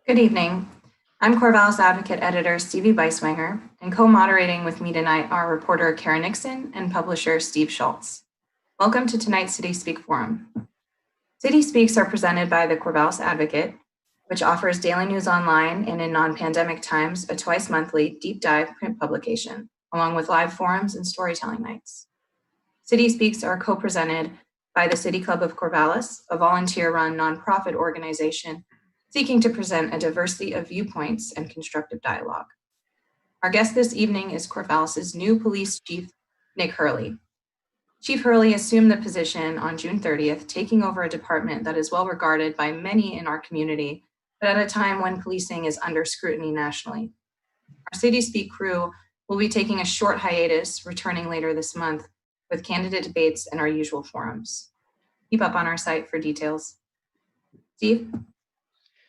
Good evening. I'm Corvallis Advocate Editor Stevie Beiswenger, and co-moderating with me tonight are reporter Kara Nixon and publisher Steve Schultz. Welcome to tonight's CitySpeak Forum. CitySpeaks are presented by the Corvallis Advocate, which offers daily news online and in non-pandemic times, a twice-monthly deep dive print publication, along with live forums and storytelling nights. CitySpeaks are co-presented by the City Club of Corvallis, a volunteer-run nonprofit organization seeking to present a diversity of viewpoints and constructive dialogue. Our guest this evening is Corvallis's new police chief, Nick Hurley. Chief Hurley assumed the position on June 30th, taking over a department that is well regarded by many in our community, but at a time when policing is under scrutiny nationally. Our CitySpeak crew will be taking a short hiatus, returning later this month with candidate debates and our usual forums. Keep up on our site for details. Steve?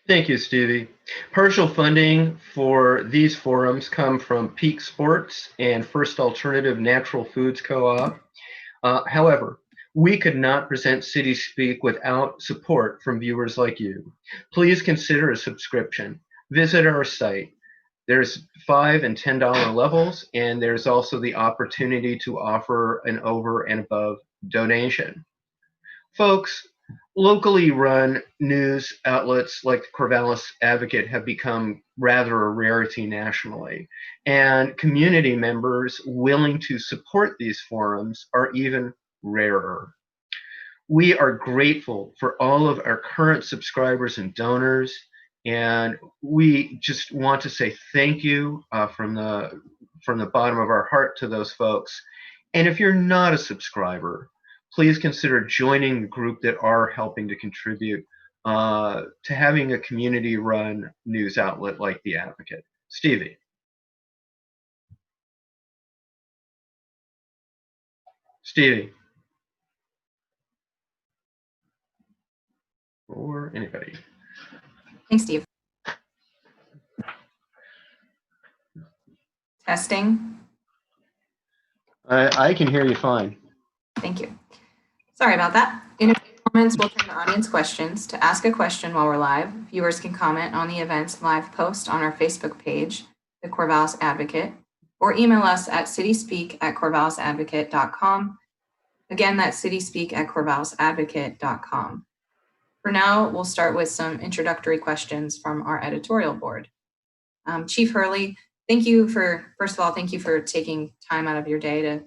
Thank you, Stevie. Partial funding for these forums come from Peak Sports and First Alternative Natural Foods Co-op. However, we could not present CitySpeak without support from viewers like you. Please consider a subscription. Visit our site. There's $5 and $10 levels, and there's also the opportunity to offer an over and above donation. Folks, locally run news outlets like the Corvallis Advocate have become rather a rarity nationally, and community members willing to support these forums are even rarer. We are grateful for all of our current subscribers and donors, and we just want to say thank you from the bottom of our heart to those folks. And if you're not a subscriber, please consider joining the group that are helping to contribute to having a community-run news outlet like The Advocate. Stevie. Stevie. Or anybody. Thanks, Steve. Testing. I can hear you fine. Thank you. Sorry about that. In a few moments, we'll turn to audience questions. To ask a question while we're live, viewers can comment on the event's live post on our Facebook page, The Corvallis Advocate, or email us at cityspeak@corvallisadvocate.com. Again, that's cityspeak@corvallisadvocate.com. For now, we'll start with some introductory questions from our editorial board. Chief Hurley, first of all, thank you for taking time out of your day to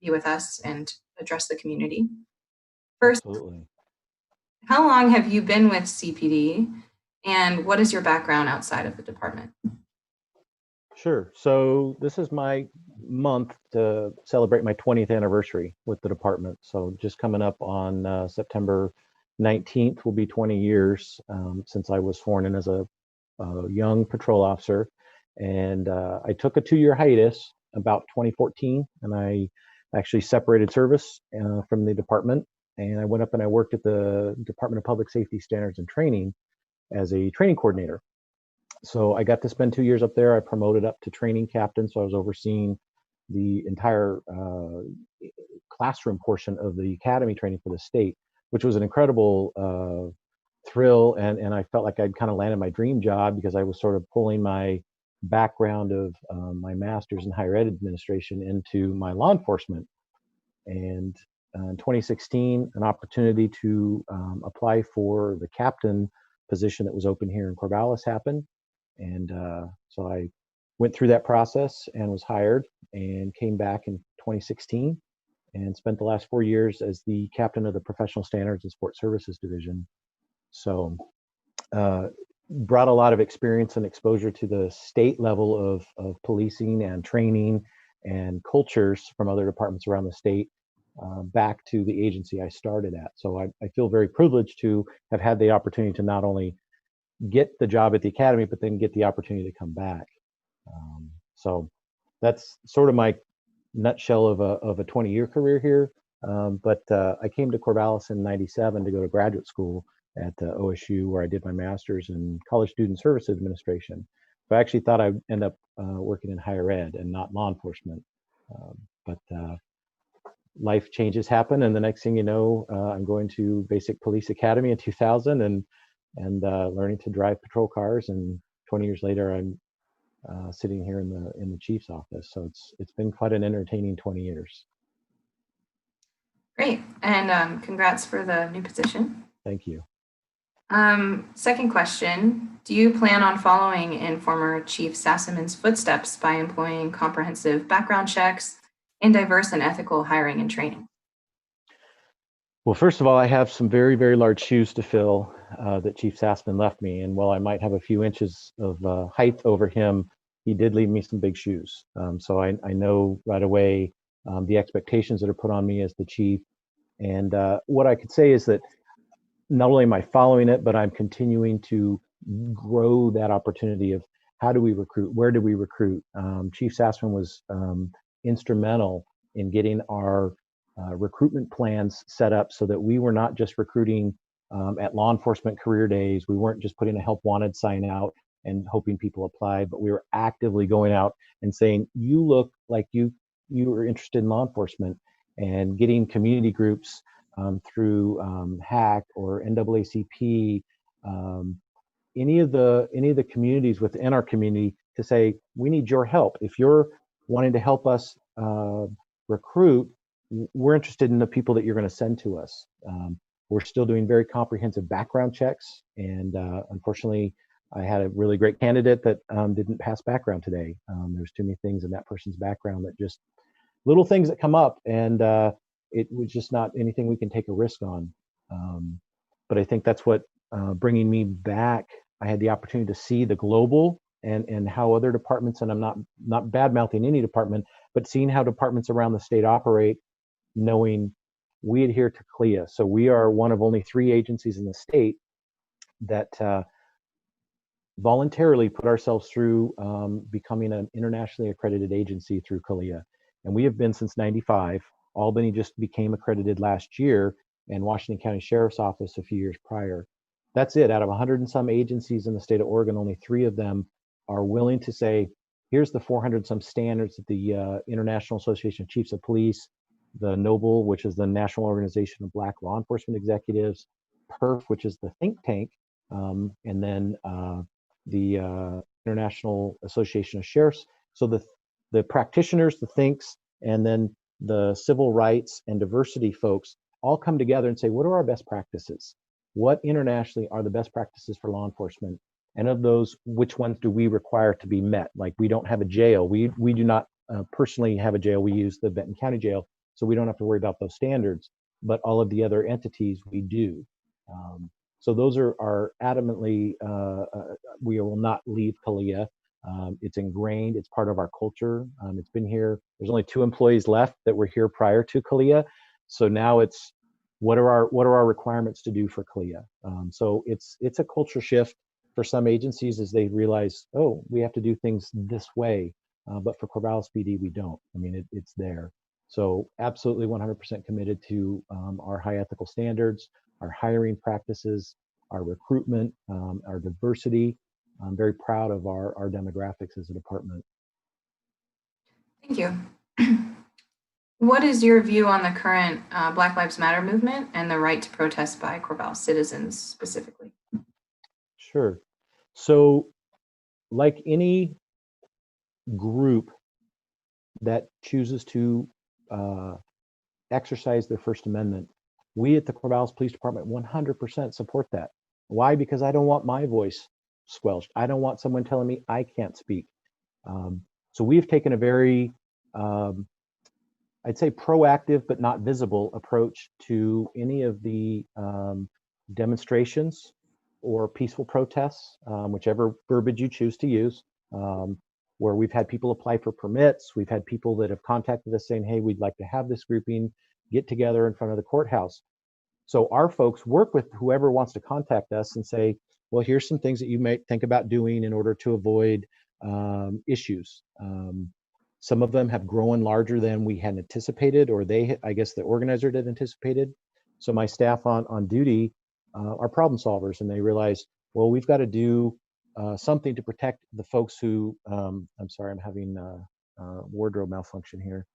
be with us and address the community. First, absolutely. How long have you been with CPD, and what is your background outside of the department? Sure. So this is my month to celebrate my 20th anniversary with the department. So just coming up on September 19th will be 20 years since I was sworn in as a young patrol officer. And I took a 2-year hiatus about 2014, and I actually separated service from the department. And I went up and I worked at the Department of Public Safety Standards and Training as a training coordinator. So I got to spend 2 years up there. I promoted up to training captain, so I was overseeing the entire classroom portion of the academy training for the state, which was an incredible thrill. And I felt like I'd kind of landed my dream job because I was sort of pulling my background of my master's in higher ed administration into my law enforcement. And in 2016, an opportunity to apply for the captain position that was open here in Corvallis happened. And so I went through that process and was hired and came back in 2016 and spent the last 4 years as the captain of the Professional Standards and Sport Services Division. So brought a lot of experience and exposure to the state level of policing and training and cultures from other departments around the state back to the agency I started at. So I feel very privileged to have had the opportunity to not only get the job at the academy, but then get the opportunity to come back. So that's sort of my nutshell of a 20-year career here. But I came to Corvallis in '97 to go to graduate school at OSU, where I did my master's in College Student Service Administration. So I actually thought I'd end up working in higher ed and not law enforcement. But life changes happen, and the next thing you know, I'm going to Basic Police Academy in 2000 and and learning to drive patrol cars. And 20 years later, I'm sitting here in the chief's office. So it's been quite an entertaining 20 years. Great. And congrats for the new position. Thank you. Second question, do you plan on following in former Chief Sassaman's footsteps by employing comprehensive background checks and diverse and ethical hiring and training? Well, first of all, I have some very, very large shoes to fill that Chief Sassman left me. And while I might have a few inches of height over him, he did leave me some big shoes. So I know right away the expectations that are put on me as the chief. And what I could say is that not only am I following it, but I'm continuing to grow that opportunity of how do we recruit? Where do we recruit? Chief Sassman was instrumental in getting our recruitment plans set up so that we were not just recruiting at law enforcement career days. We weren't just putting a help wanted sign out and hoping people applied, but we were actively going out and saying, you look like you were interested in law enforcement, and getting community groups through HAC or NAACP, any of the communities within our community to say, we need your help. If you're wanting to help us recruit, we're interested in the people that you're going to send to us. We're still doing very comprehensive background checks, and unfortunately, I had a really great candidate that didn't pass background today. There's too many things in that person's background that just little things that come up, and it was just not anything we can take a risk on. But I think that's what bringing me back. I had the opportunity to see the global and how other departments, and I'm not bad mouthing any department, but seeing how departments around the state operate, knowing we adhere to CLIA. So we are one of only 3 agencies in the state that voluntarily put ourselves through becoming an internationally accredited agency through CLIA. And we have been since '95. Albany just became accredited last year, and Washington County Sheriff's Office a few years prior. That's it. Out of 100 and some agencies in the state of Oregon, only 3 of them are willing to say, here's the 400 some standards that the International Association of Chiefs of Police, the NOBLE, which is the National Organization of Black Law Enforcement Executives, PERF, which is the think tank, and then the International Association of Sheriffs. So the practitioners, the thinks, and then the civil rights and diversity folks all come together and say, what are our best practices? What internationally are the best practices for law enforcement? And of those, which ones do we require to be met? Like, we don't have a jail. We do not personally have a jail. We use the Benton County Jail, so we don't have to worry about those standards. But all of the other entities, we do. So those are adamantly, we will not leave CALIA. It's ingrained, it's part of our culture. It's been here. There's only 2 employees left that were here prior to CALIA. So now it's, what are our requirements to do for CALIA? So it's a culture shift for some agencies as they realize, oh, we have to do things this way. But for Corvallis PD, we don't. I mean, it's there. So absolutely 100% committed to our high ethical standards, our hiring practices, our recruitment, our diversity. I'm very proud of our demographics as a department. Thank you. What is your view on the current Black Lives Matter movement and the right to protest by Corvallis citizens specifically? Sure. So, like any group that chooses to exercise their First Amendment, we at the Corvallis Police Department 100% support that. Why? Because I don't want my voice squelched. I don't want someone telling me I can't speak. So we've taken a very, I'd say, proactive but not visible approach to any of the demonstrations or peaceful protests, whichever verbiage you choose to use, where we've had people apply for permits. We've had people that have contacted us saying, hey, we'd like to have this grouping get together in front of the courthouse. So our folks work with whoever wants to contact us and say, well, here's some things that you might think about doing in order to avoid issues. Some of them have grown larger than we had anticipated, or I guess the organizer had anticipated. So my staff on duty are problem solvers, and they realize, well, we've got to do something to protect the folks who, I'm sorry, I'm having wardrobe malfunction here.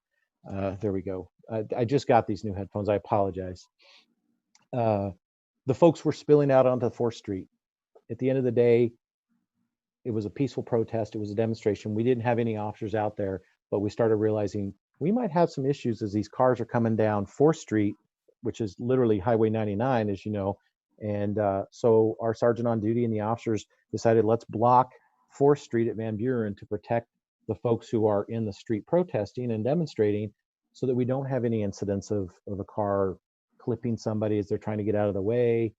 There we go. I just got these new headphones. I apologize. The folks were spilling out onto 4th Street. at the end of the day, it was a peaceful protest. It was a demonstration. We didn't have any officers out there, but we started realizing we might have some issues as these cars are coming down 4th Street, which is literally Highway 99, as you know. And so our sergeant on duty and the officers decided, let's block 4th Street at Van Buren to protect the folks who are in the street protesting and demonstrating, so that we don't have any incidents of a car clipping somebody as they're trying to get out of the way.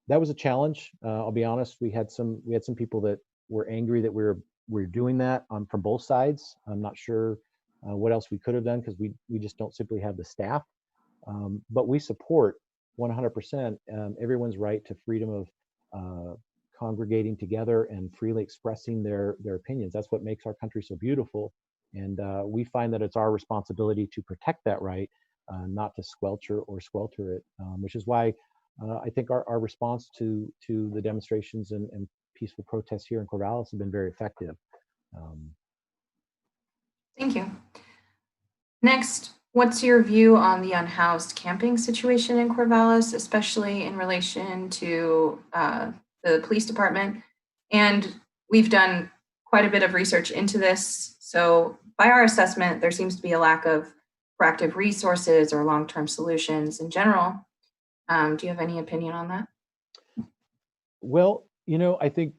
That was a challenge. I'll be honest. We had some people that were angry that we're doing that from both sides. I'm not sure what else we could have done, because we just don't simply have the staff. But we support 100% everyone's right to freedom of congregating together and freely expressing their opinions. That's what makes our country so beautiful. And we find that it's our responsibility to protect that right, not to squelcher or swelter it, which is why I think our response to the demonstrations and peaceful protests here in Corvallis have been very effective. Thank you. Next, what's your view on the unhoused camping situation in Corvallis, especially in relation to the police department? And we've done quite a bit of research into this. So by our assessment, there seems to be a lack of proactive resources or long-term solutions in general. Do you have any opinion on that? Well, I think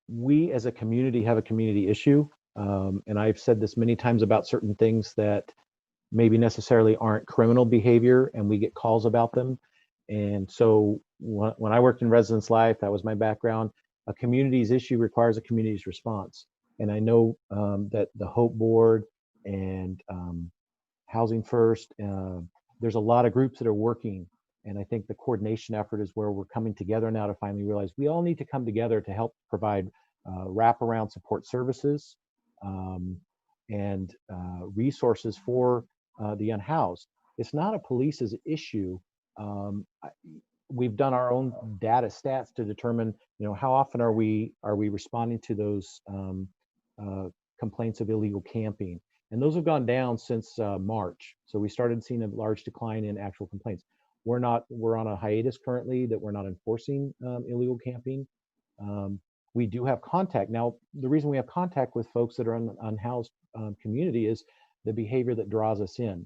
we as a community have a community issue. And I've said this many times about certain things that maybe necessarily aren't criminal behavior, and we get calls about them. And so when I worked in residence life, that was my background. A community's issue requires a community's response. And I know that the Hope Board and Housing First, there's a lot of groups that are working. And I think the coordination effort is where we're coming together now to finally realize we all need to come together to help provide wraparound support services and resources for the unhoused. It's not a police's issue. We've done our own data stats to determine, how often are we responding to those complaints of illegal camping, and those have gone down since March. So we started seeing a large decline in actual complaints. We're on a hiatus currently that we're not enforcing illegal camping. We do have contact. Now, the reason we have contact with folks that are in an unhoused community is the behavior that draws us in.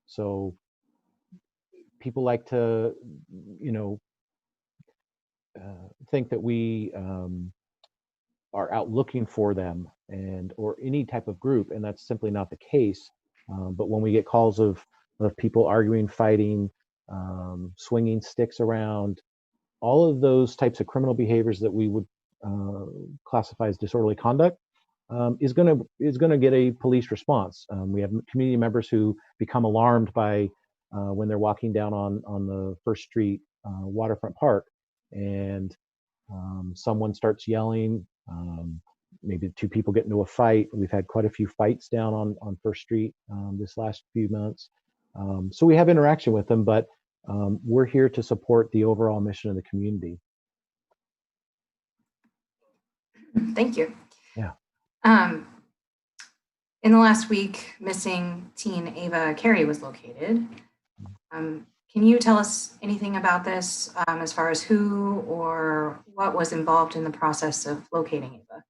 So people like to, think that we are out looking for them or any type of group, and that's simply not the case. But when we get calls of people arguing, fighting, swinging sticks around, all of those types of criminal behaviors that we would classify as disorderly conduct is going to get a police response. We have community members who become alarmed by when they're walking down on the First Street waterfront park, and someone starts yelling. Maybe two people get into a fight. We've had quite a few fights down on First Street this last few months. So we have interaction with them, but we're here to support the overall mission of the community. Thank you. Yeah. In the last week, missing teen Ava Carey was located. Can you tell us anything about this as far as who or what was involved in the process of locating Ava?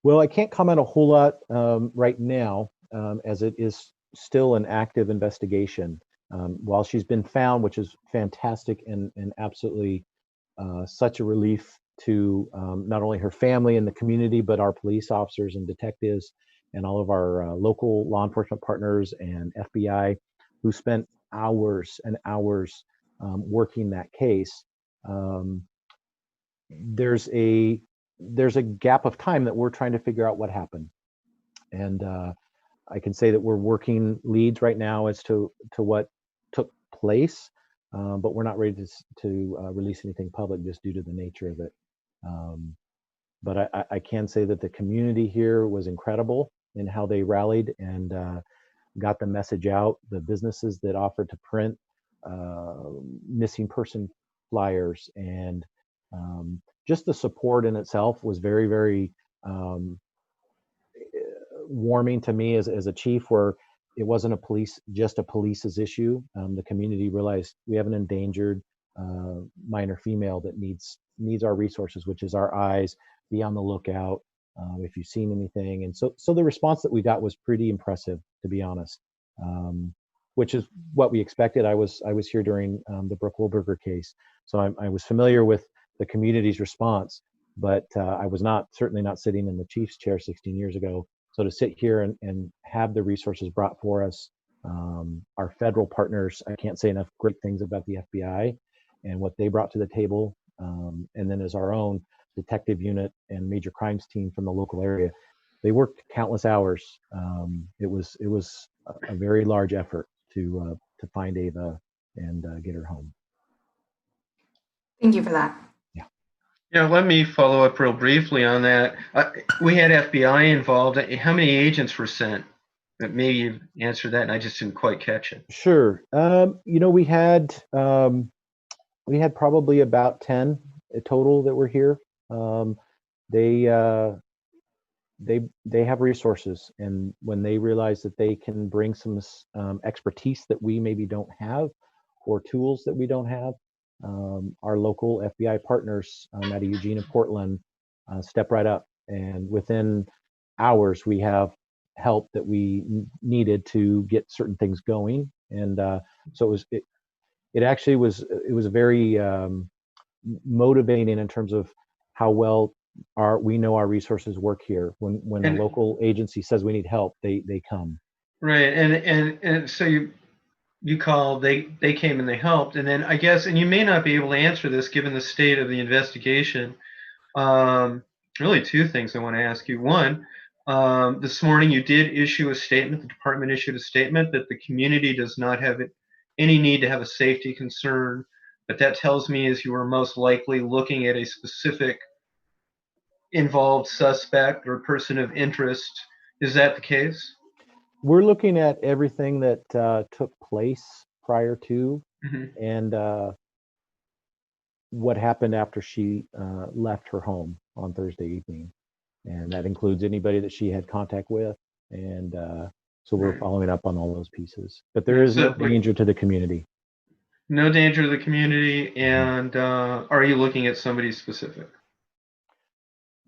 Well, I can't comment a whole lot right now, as it is still an active investigation. While she's been found, which is fantastic and absolutely such a relief to not only her family and the community, but our police officers and detectives and all of our local law enforcement partners and FBI, who spent hours and hours working that case. There's a gap of time that we're trying to figure out what happened. And I can say that we're working leads right now as to what took place, but we're not ready to release anything public just due to the nature of it. But I can say that the community here was incredible in how they rallied and got the message out. The businesses that offered to print missing person flyers and just the support in itself was very, very warming to me as a chief, where it wasn't just a police's issue. The community realized we have an endangered minor female that needs our resources, which is our eyes. Be on the lookout if you've seen anything. And so the response that we got was pretty impressive, to be honest, which is what we expected. I was here during the Brooke Wilberger case, so I was familiar with the community's response, but I was certainly not sitting in the chief's chair 16 years ago. So to sit here and have the resources brought for us, our federal partners, I can't say enough great things about the FBI and what they brought to the table. And then as our own detective unit and major crimes team from the local area, they worked countless hours. It was a very large effort to find Ava and get her home. Thank you for that. Yeah, let me follow up real briefly on that. We had FBI involved. How many agents were sent? Maybe you answered that and I just didn't quite catch it. Sure. We had probably about 10 total that were here. They have resources, and when they realize that they can bring some expertise that we maybe don't have, or tools that we don't have, our local FBI partners out of Eugene and Portland step right up, and within hours we have help that we needed to get certain things going. And so it actually was very motivating in terms of how well we know our resources work here. When a local agency says we need help, they come. Right, and so you called, they came and they helped, and then I guess, and you may not be able to answer this given the state of the investigation. Really, two things I want to ask you. One, this morning you did issue a statement. The department issued a statement that the community does not have any need to have a safety concern. But that tells me is you were most likely looking at a specific involved suspect or person of interest. Is that the case? We're looking at everything that took place prior to, and what happened after she left her home on Thursday evening. And that includes anybody that she had contact with. And so we're following up on all those pieces. But there is no danger to the community. No danger to the community. And are you looking at somebody specific?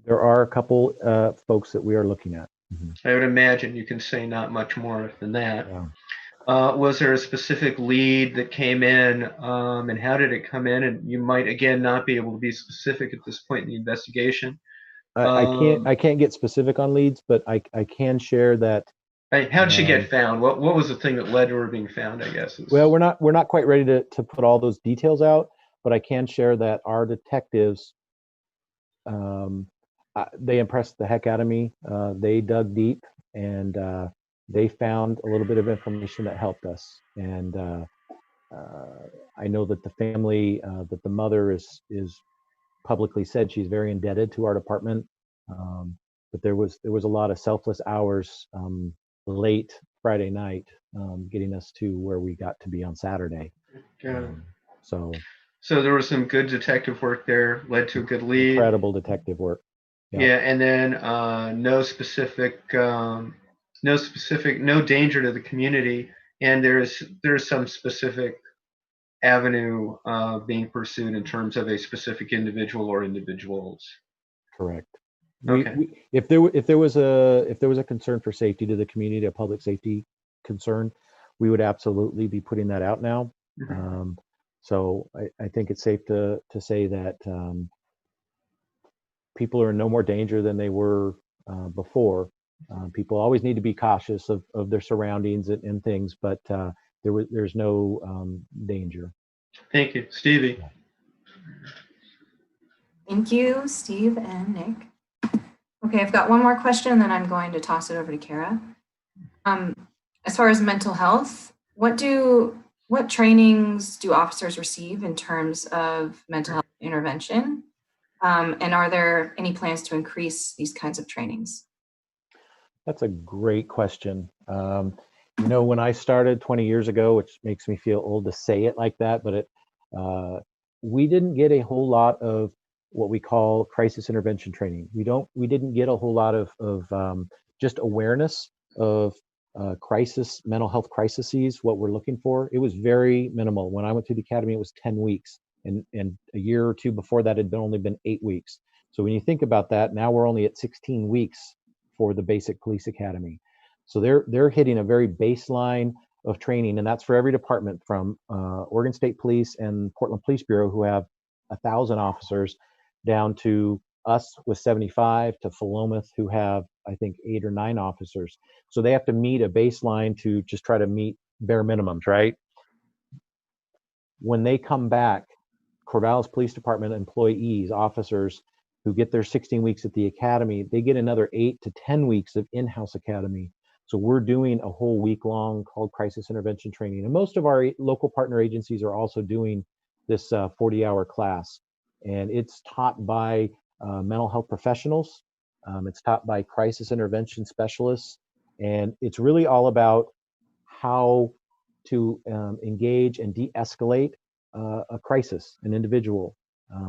There are a couple folks that we are looking at. I would imagine you can say not much more than that. Yeah. Was there a specific lead that came in, and how did it come in? And you might again not be able to be specific at this point in the investigation. I can't get specific on leads, but I can share that. How did she get found? What was the thing that led to her being found, I guess? Well, we're not quite ready to put all those details out, but I can share that our detectives, they impressed the heck out of me. They dug deep, and they found a little bit of information that helped us. And I know that the family, that the mother is publicly said she's very indebted to our department. But there was a lot of selfless hours late Friday night getting us to where we got to be on Saturday. So there was some good detective work there, led to a good lead. Incredible detective work. Yeah, and then no danger to the community, and there's some specific avenue being pursued in terms of a specific individual or individuals. Correct. Okay. If there was a concern for safety to the community, a public safety concern, we would absolutely be putting that out now. So I think it's safe to say that people are in no more danger than they were before. People always need to be cautious of their surroundings and things, but there's no danger. Thank you, Stevie. Thank you, Steve and Nick. Okay, I've got one more question, and then I'm going to toss it over to Kara. As far as mental health, what trainings do officers receive in terms of mental health intervention? And are there any plans to increase these kinds of trainings? That's a great question. When I started 20 years ago, which makes me feel old to say it like that, but we didn't get a whole lot of what we call crisis intervention training. We didn't get a whole lot of just awareness of mental health crises, what we're looking for, it was very minimal. When I went through the academy, it was 10 weeks. And a year or two before that had only been 8 weeks. So when you think about that, now we're only at 16 weeks for the basic police academy. So they're hitting a very baseline of training, and that's for every department from Oregon State Police and Portland Police Bureau, who have 1,000 officers, down to us with 75, to Philomath, who have, I think, 8 or 9 officers. So they have to meet a baseline to just try to meet bare minimums, right? When they come back, Corvallis Police Department employees, officers who get their 16 weeks at the academy, they get another 8 to 10 weeks of in-house academy. So we're doing a whole week long called crisis intervention training. And most of our local partner agencies are also doing this 40-hour class. And it's taught by mental health professionals. It's taught by crisis intervention specialists. And it's really all about how to engage and de-escalate a crisis, an individual,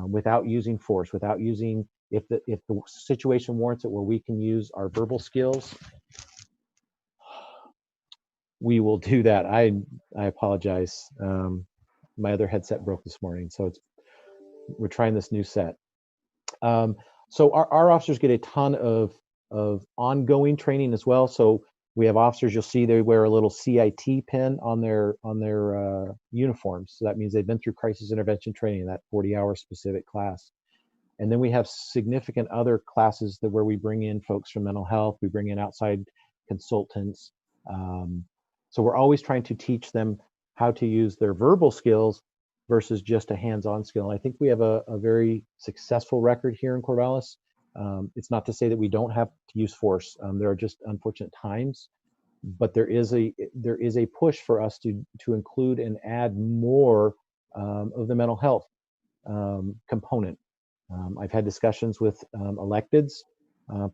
without using force, without using, if the situation warrants it, where we can use our verbal skills, we will do that. I apologize. My other headset broke this morning, so we're trying this new set. So our officers get a ton of ongoing training as well. So we have officers, you'll see they wear a little CIT pin on their uniforms. So that means they've been through crisis intervention training, that 40-hour specific class. And then we have significant other classes where we bring in folks from mental health, we bring in outside consultants. So we're always trying to teach them how to use their verbal skills versus just a hands-on skill. And I think we have a very successful record here in Corvallis. It's not to say that we don't have to use force. There are just unfortunate times, but there is a push for us to include and add more of the mental health component. I've had discussions with electeds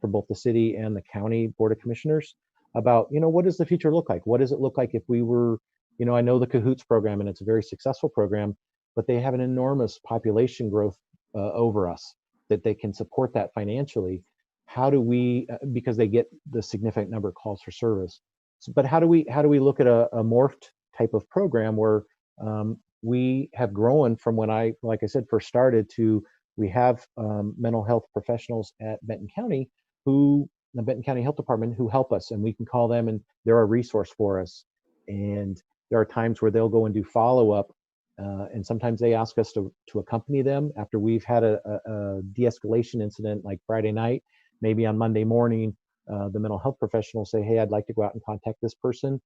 for both the city and the county board of commissioners about, what does the future look like? What does it look like if we were, I know the Cahoots program, and it's a very successful program, but they have an enormous population growth over us, that they can support that financially. How do we, because they get the significant number of calls for service, but how do we look at a morphed type of program where we have grown from when like I said, first started, to we have mental health professionals at Benton County, the Benton County Health Department, who help us, and we can call them and they're a resource for us. And there are times where they'll go and do follow-up, and sometimes they ask us to accompany them after we've had a de-escalation incident, like Friday night. Maybe on Monday morning, the mental health professionals say, hey, I'd like to go out and contact this person,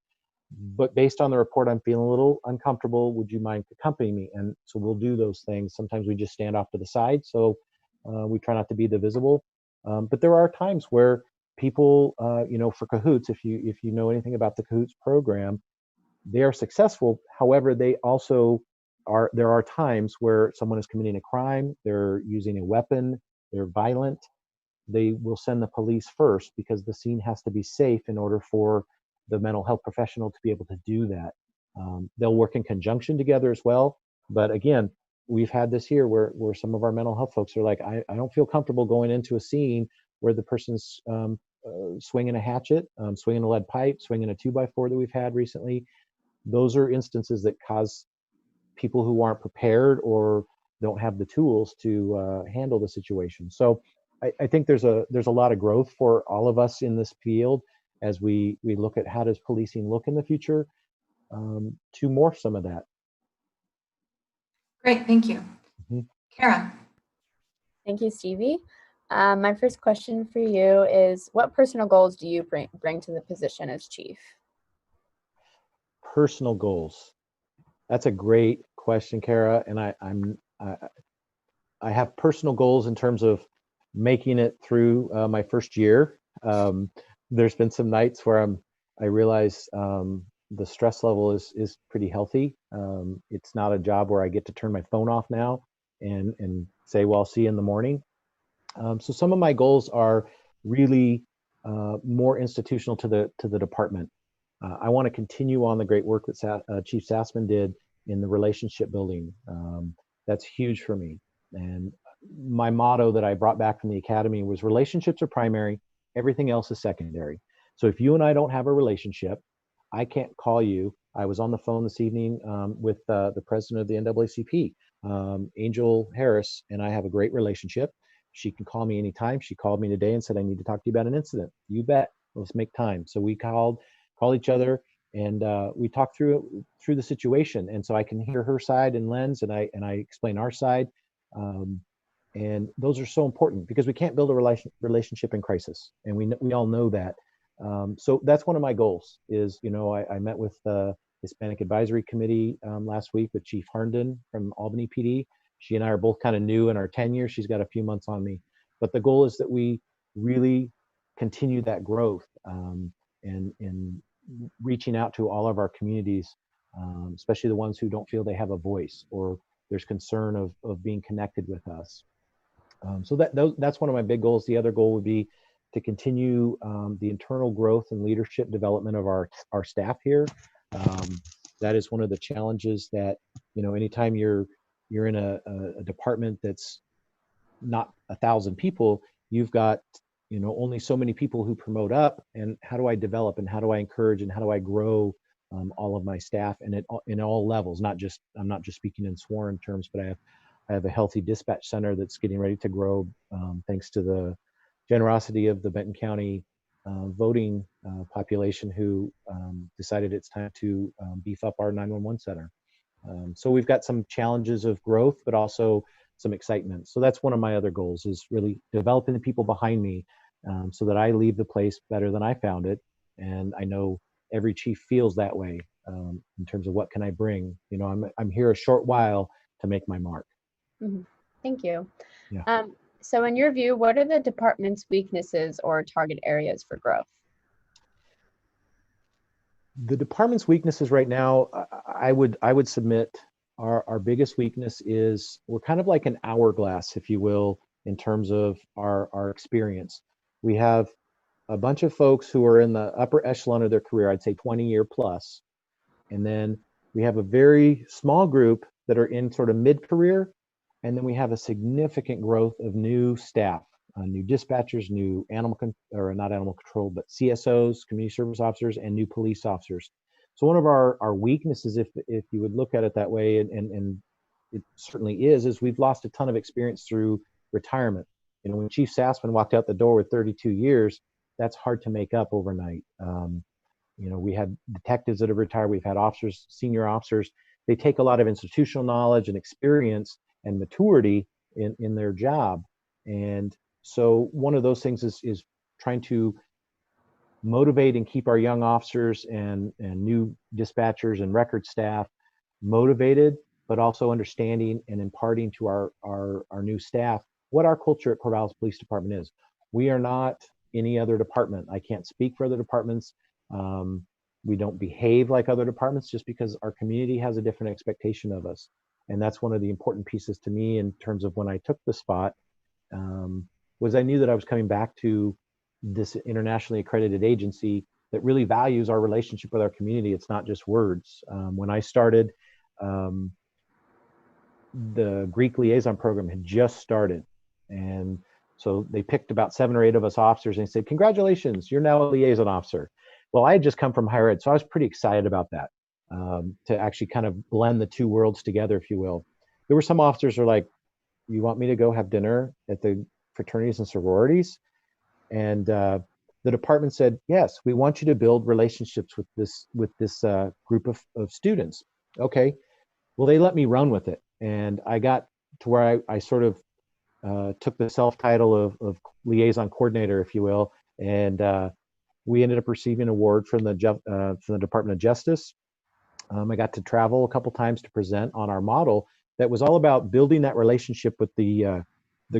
but based on the report, I'm feeling a little uncomfortable. Would you mind accompanying me? And so we'll do those things. Sometimes we just stand off to the side, so we try not to be the visible. But there are times where people, for Cahoots, if you know anything about the Cahoots program, they are successful. However, there are times where someone is committing a crime, they're using a weapon, they're violent. They will send the police first, because the scene has to be safe in order for the mental health professional to be able to do that. They'll work in conjunction together as well. But again, we've had this here where some of our mental health folks are like, I don't feel comfortable going into a scene where the person's swinging a hatchet, swinging a lead pipe, swinging a 2x4 that we've had recently. Those are instances that cause people who aren't prepared or don't have the tools to handle the situation. So I think there's a lot of growth for all of us in this field as we look at how does policing look in the future, to morph some of that. Great, thank you. Kara. Thank you, Stevie. My first question for you is, what personal goals do you bring to the position as chief? Personal goals. That's a great question, Kara. And I have personal goals in terms of making it through my first year. There's been some nights where I realize the stress level is pretty healthy. It's not a job where I get to turn my phone off now and say, well, I'll see you in the morning. So some of my goals are really more institutional to the department. I want to continue on the great work that Chief Sassman did in the relationship building. That's huge for me. And my motto that I brought back from the academy was, relationships are primary, everything else is secondary. So if you and I don't have a relationship, I can't call you. I was on the phone this evening with the president of the NAACP, Angel Harris, and I have a great relationship. She can call me anytime. She called me today and said, I need to talk to you about an incident. You bet. Let's make time. So we call each other, and we talk through the situation. And so I can hear her side and lens, and I explain our side. And those are so important because we can't build a relationship in crisis, and we all know that. So that's one of my goals. Is I met with the Hispanic Advisory Committee last week with Chief Herndon from Albany PD. She and I are both kind of new in our tenure. She's got a few months on me, but the goal is that we really continue that growth and reaching out to all of our communities, especially the ones who don't feel they have a voice or there's concern of being connected with us. So that's one of my big goals. The other goal would be to continue the internal growth and leadership development of our staff here. That is one of the challenges that, anytime you're in a department that's not 1,000 people, you've got, only so many people who promote up. And how do I develop and how do I encourage and how do I grow all of my staff and in all levels? I'm not just speaking in sworn terms, but I have a healthy dispatch center that's getting ready to grow thanks to the generosity of the Benton County voting population who decided it's time to beef up our 911 center. So we've got some challenges of growth, but also some excitement. So that's one of my other goals, is really developing the people behind me so that I leave the place better than I found it. And I know every chief feels that way in terms of what can I bring. I'm here a short while to make my mark. Mm-hmm. Thank you. Yeah. So in your view, what are the department's weaknesses or target areas for growth? The department's weaknesses right now, I would submit our biggest weakness is we're kind of like an hourglass, if you will, in terms of our experience. We have a bunch of folks who are in the upper echelon of their career, I'd say 20-year plus. And then we have a very small group that are in sort of mid-career. And then we have a significant growth of new staff, new dispatchers, new not animal control, but CSOs, community service officers, and new police officers. So one of our weaknesses, if you would look at it that way, and it certainly is we've lost a ton of experience through retirement. When Chief Sassman walked out the door with 32 years, that's hard to make up overnight. We had detectives that have retired. We've had officers, senior officers. They take a lot of institutional knowledge and experience and maturity in their job. And so one of those things is trying to motivate and keep our young officers and new dispatchers and record staff motivated, but also understanding and imparting to our new staff what our culture at Corvallis Police Department is. We are not any other department. I can't speak for other departments. We don't behave like other departments just because our community has a different expectation of us. And that's one of the important pieces to me in terms of when I took the spot, was I knew that I was coming back to this internationally accredited agency that really values our relationship with our community. It's not just words. When I started, the Greek liaison program had just started. And so they picked about 7 or 8 of us officers and said, congratulations, you're now a liaison officer. Well, I had just come from higher ed, so I was pretty excited about that, to actually kind of blend the two worlds together, if you will. There were some officers who were like, you want me to go have dinner at the fraternities and sororities? And the department said, yes, we want you to build relationships with this group of students. Okay, well, they let me run with it. And I got to where I sort of took the self-title of liaison coordinator, if you will. And we ended up receiving an award from the Department of Justice. I got to travel a couple times to present on our model that was all about building that relationship with the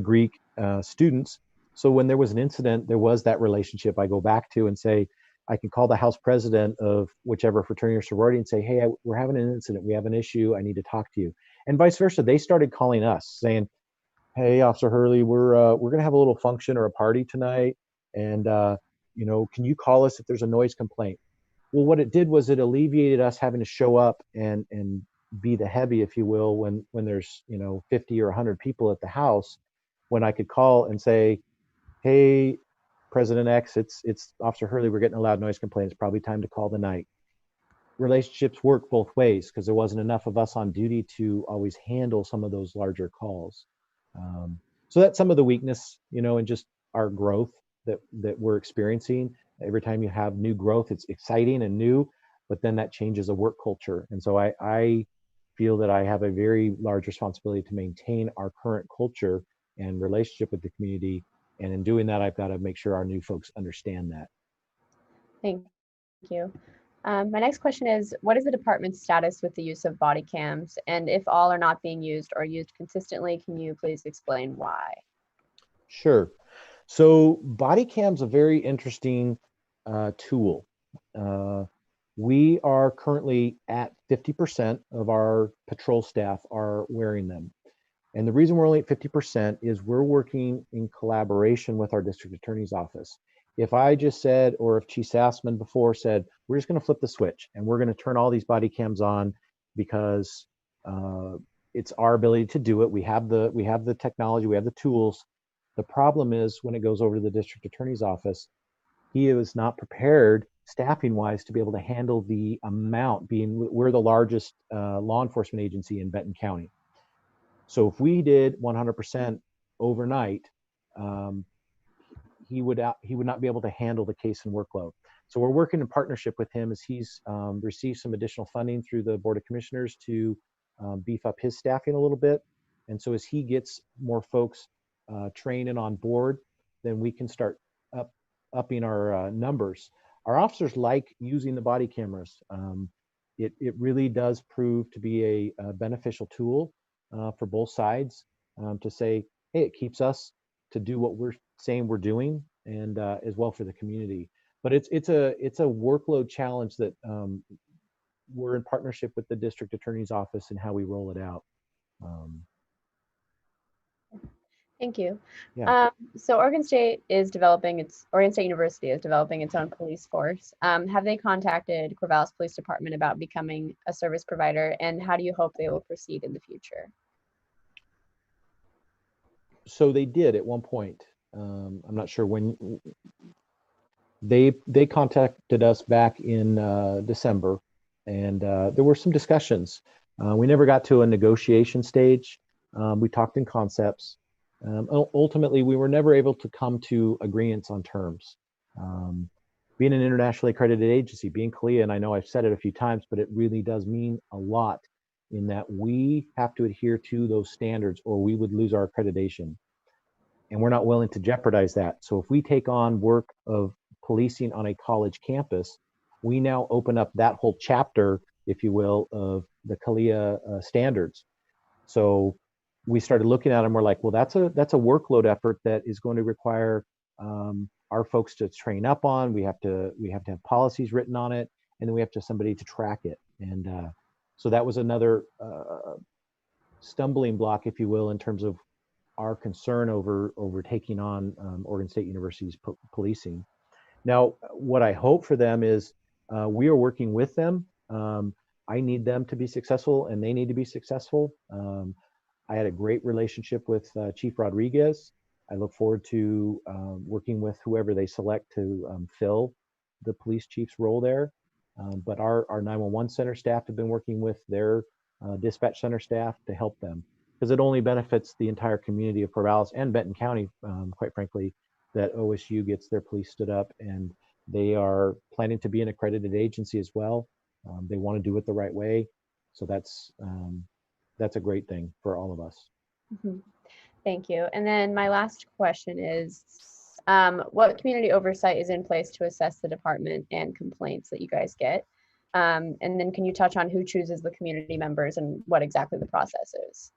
Greek students. So when there was an incident, there was that relationship I go back to and say, I can call the house president of whichever fraternity or sorority and say, hey, we're having an incident. We have an issue. I need to talk to you. And vice versa. They started calling us saying, hey, Officer Hurley, we're going to have a little function or a party tonight. And, can you call us if there's a noise complaint? Well, what it did was it alleviated us having to show up and be the heavy, if you will, when there's, 50 or 100 people at the house, when I could call and say, hey, President X, it's Officer Hurley, we're getting a loud noise complaint. It's probably time to call the night. Relationships work both ways because there wasn't enough of us on duty to always handle some of those larger calls. So that's some of the weakness, and just our growth that we're experiencing. Every time you have new growth, it's exciting and new, but then that changes a work culture. And so I feel that I have a very large responsibility to maintain our current culture and relationship with the community. And in doing that, I've got to make sure our new folks understand that. Thank you. My next question is, what is the department's status with the use of body cams? And if all are not being used or used consistently, can you please explain why? Sure. So body cam's a very interesting tool. We are currently at 50% of our patrol staff are wearing them. And the reason we're only at 50% is we're working in collaboration with our district attorney's office. If I just said, or if Chief Sassman before said, we're just going to flip the switch and we're going to turn all these body cams on because it's our ability to do it. We have the technology, we have the tools. The problem is when it goes over to the district attorney's office, he is not prepared staffing wise to be able to handle the amount. We're the largest law enforcement agency in Benton County. So if we did 100% overnight, he would not be able to handle the case and workload. So we're working in partnership with him as he's received some additional funding through the Board of Commissioners to beef up his staffing a little bit. And so as he gets more folks trained and on board, then we can start upping our numbers. Our officers like using the body cameras. It really does prove to be a beneficial tool for both sides to say, hey, it keeps us to do what we're saying we're doing, and as well for the community. But it's a workload challenge that we're in partnership with the district attorney's office and how we roll it out. Thank you. Yeah. So Oregon State University is developing its own police force. Have they contacted Corvallis Police Department about becoming a service provider, and how do you hope they will proceed in the future? So they did at one point. I'm not sure when. They contacted us back in December, and there were some discussions. We never got to a negotiation stage. We talked in concepts. Ultimately, we were never able to come to agreements on terms. Being an internationally accredited agency, being CALIA, and I know I've said it a few times, but it really does mean a lot in that we have to adhere to those standards or we would lose our accreditation. And we're not willing to jeopardize that. So if we take on work of policing on a college campus, we now open up that whole chapter, if you will, of the CALIA standards. So we started looking at them. We're like, well, that's a workload effort that is going to require our folks to train up on. We have to have policies written on it, and then we have to have somebody to track it. And so that was another stumbling block, if you will, in terms of our concern over taking on Oregon State University's policing. Now, what I hope for them is we are working with them. I need them to be successful, and they need to be successful. I had a great relationship with Chief Rodriguez. I look forward to working with whoever they select to fill the police chief's role there. But our 911 center staff have been working with their dispatch center staff to help them, because it only benefits the entire community of Corvallis and Benton County, quite frankly, that OSU gets their police stood up, and they are planning to be an accredited agency as well. They want to do it the right way. So that's a great thing for all of us. Mm-hmm. Thank you. And then my last question is, what community oversight is in place to assess the department and complaints that you guys get? And then can you touch on who chooses the community members and what exactly the process is?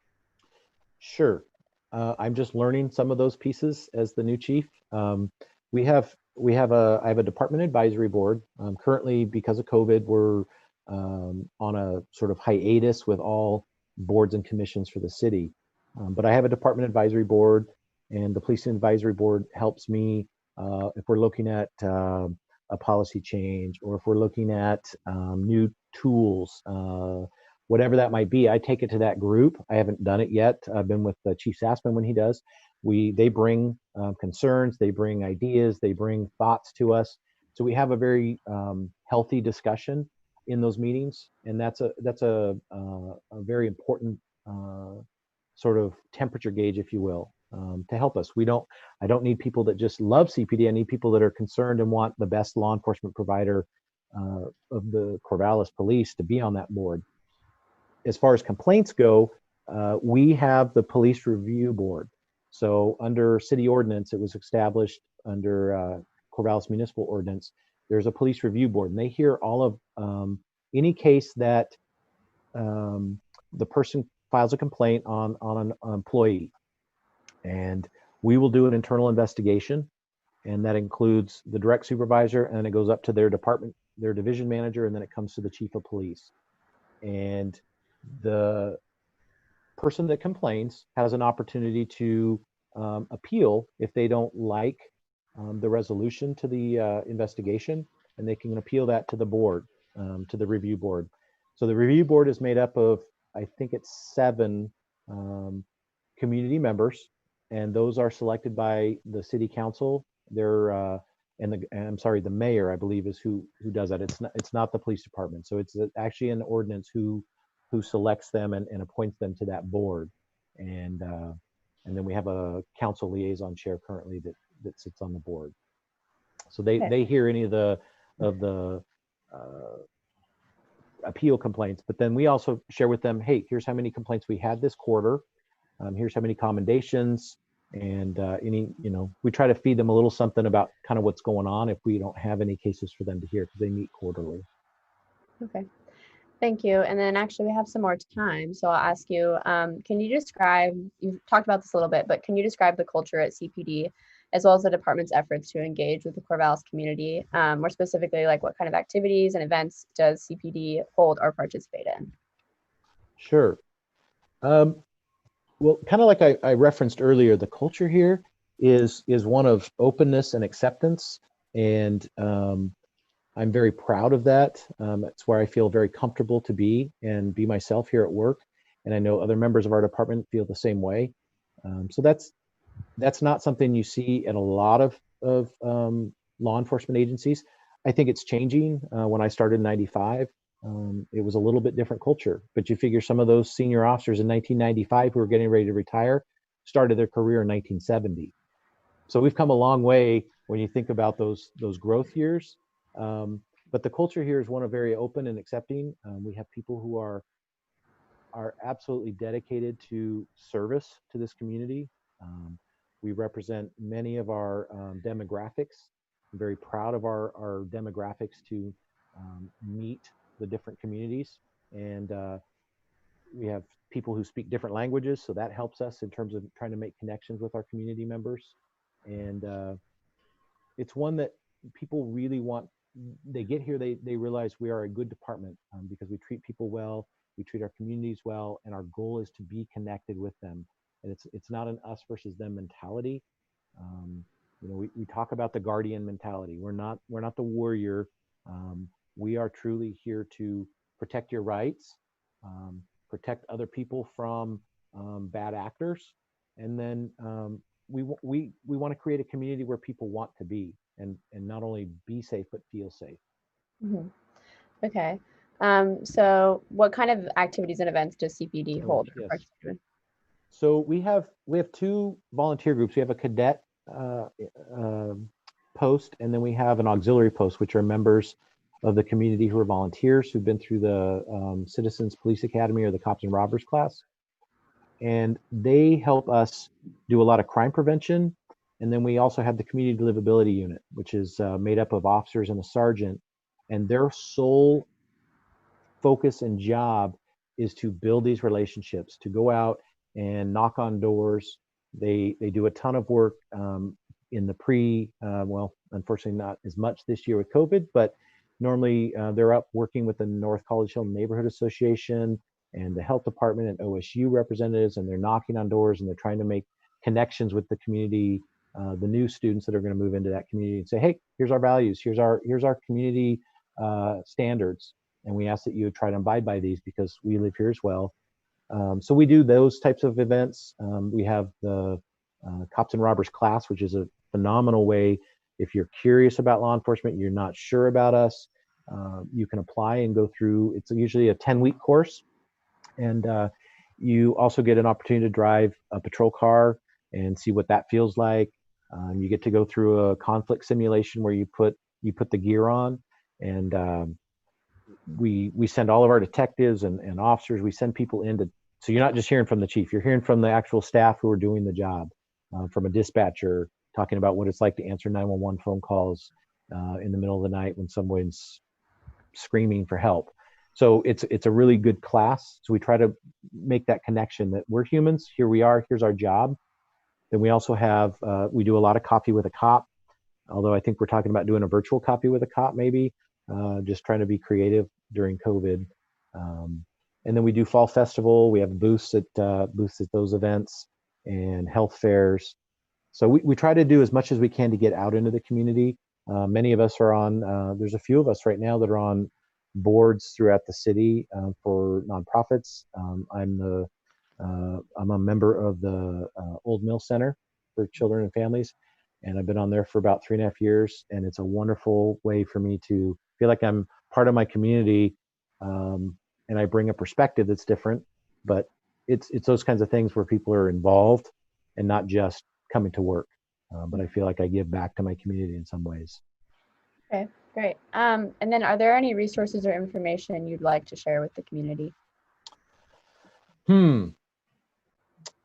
Sure. I'm just learning some of those pieces as the new chief. I have a department advisory board. Currently, because of COVID, we're on a sort of hiatus with all boards and commissions for the city. But I have a department advisory board, and the policing advisory board helps me if we're looking at a policy change, or if we're looking at new tools, whatever that might be, I take it to that group. I haven't done it yet. I've been with Chief Sassman when he does. They bring concerns, they bring ideas, they bring thoughts to us. So we have a very healthy discussion in those meetings, and that's a very important sort of temperature gauge, if you will, to help us. I don't need people that just love CPD. I need people that are concerned and want the best law enforcement provider of the Corvallis Police to be on that board. As far as complaints go, we have the police review board. So under city ordinance, it was established under Corvallis municipal ordinance. There's a police review board, and they hear all of any case that the person files a complaint on an employee, and we will do an internal investigation, and that includes the direct supervisor, and it goes up to their department, their division manager, and then it comes to the chief of police. And the person that complains has an opportunity to appeal if they don't like the resolution to the investigation, and they can appeal that to the board, to the review board. So the review board is made up of, I think it's 7 community members, and those are selected by the city council. They're the mayor, I believe, is who does that. It's not the police department. So it's actually an ordinance who selects them and appoints them to that board. And then we have a council liaison chair currently that sits on the board. So they hear any of the appeal complaints, but then we also share with them, hey, here's how many complaints we had this quarter. Here's how many commendations, and we try to feed them a little something about kind of what's going on if we don't have any cases for them to hear, because they meet quarterly. Okay, thank you. And then actually we have some more time, so I'll ask you, can you describe, you've talked about this a little bit, but can you describe the culture at CPD as well as the department's efforts to engage with the Corvallis community? More specifically, like what kind of activities and events does CPD hold or participate in? Sure. Well, kind of like I referenced earlier, the culture here is one of openness and acceptance, and I'm very proud of that. It's where I feel very comfortable to be and be myself here at work, and I know other members of our department feel the same way. So that's not something you see in a lot of law enforcement agencies. I think it's changing. When I started in '95, it was a little bit different culture, but you figure some of those senior officers in 1995 who were getting ready to retire started their career in 1970. So we've come a long way when you think about those growth years. But the culture here is one of very open and accepting. We have people who are absolutely dedicated to service to this community. We represent many of our demographics. I'm very proud of our demographics to meet the different communities, and we have people who speak different languages, so that helps us in terms of trying to make connections with our community members. And it's one that people really want. They get here, they realize we are a good department because we treat people well, we treat our communities well, and our goal is to be connected with them. And it's not an us versus them mentality. We talk about the guardian mentality. We're not the warrior. We are truly here to protect your rights, protect other people from bad actors, and then we want to create a community where people want to be, and not only be safe but feel safe. Mm-hmm. Okay. So what kind of activities and events does CPD hold? Yes. So we have 2 volunteer groups. We have a cadet post, and then we have an auxiliary post, which are members of the community who are volunteers who've been through the Citizens Police Academy or the Cops and Robbers class. And they help us do a lot of crime prevention. And then we also have the Community Livability Unit, which is made up of officers and a sergeant. And their sole focus and job is to build these relationships, to go out and knock on doors. They do a ton of work in the well, unfortunately not as much this year with COVID, but normally they're up working with the North College Hill Neighborhood Association and the health department and OSU representatives, and they're knocking on doors and they're trying to make connections with the community, the new students that are going to move into that community, and say, hey, here's our values, here's our community standards, and we ask that you try to abide by these because we live here as well. So we do those types of events. We have the Cops and Robbers class, which is a phenomenal way. If you're curious about law enforcement, you're not sure about us, you can apply and go through. It's usually a 10-week course. And you also get an opportunity to drive a patrol car and see what that feels like. You get to go through a conflict simulation where you put the gear on, and we send all of our detectives and officers. We send people in to, so you're not just hearing from the chief, you're hearing from the actual staff who are doing the job, from a dispatcher talking about what it's like to answer 911 phone calls in the middle of the night when someone's screaming for help. So it's a really good class. So we try to make that connection that we're humans. Here we are. Here's our job. Then we also have we do a lot of coffee with a cop. Although I think we're talking about doing a virtual coffee with a cop, maybe just trying to be creative during COVID. And then we do fall festival. We have booths at those events and health fairs. So we try to do as much as we can to get out into the community. Many of us are on. There's a few of us right now that are on boards throughout the city for nonprofits. I'm a member of the Old Mill Center for Children and Families, and I've been on there for about 3.5 years. And it's a wonderful way for me to feel like I'm part of my community, and I bring a perspective that's different. But it's those kinds of things where people are involved and not just coming to work. But I feel like I give back to my community in some ways. Okay, great. And then are there any resources or information you'd like to share with the community?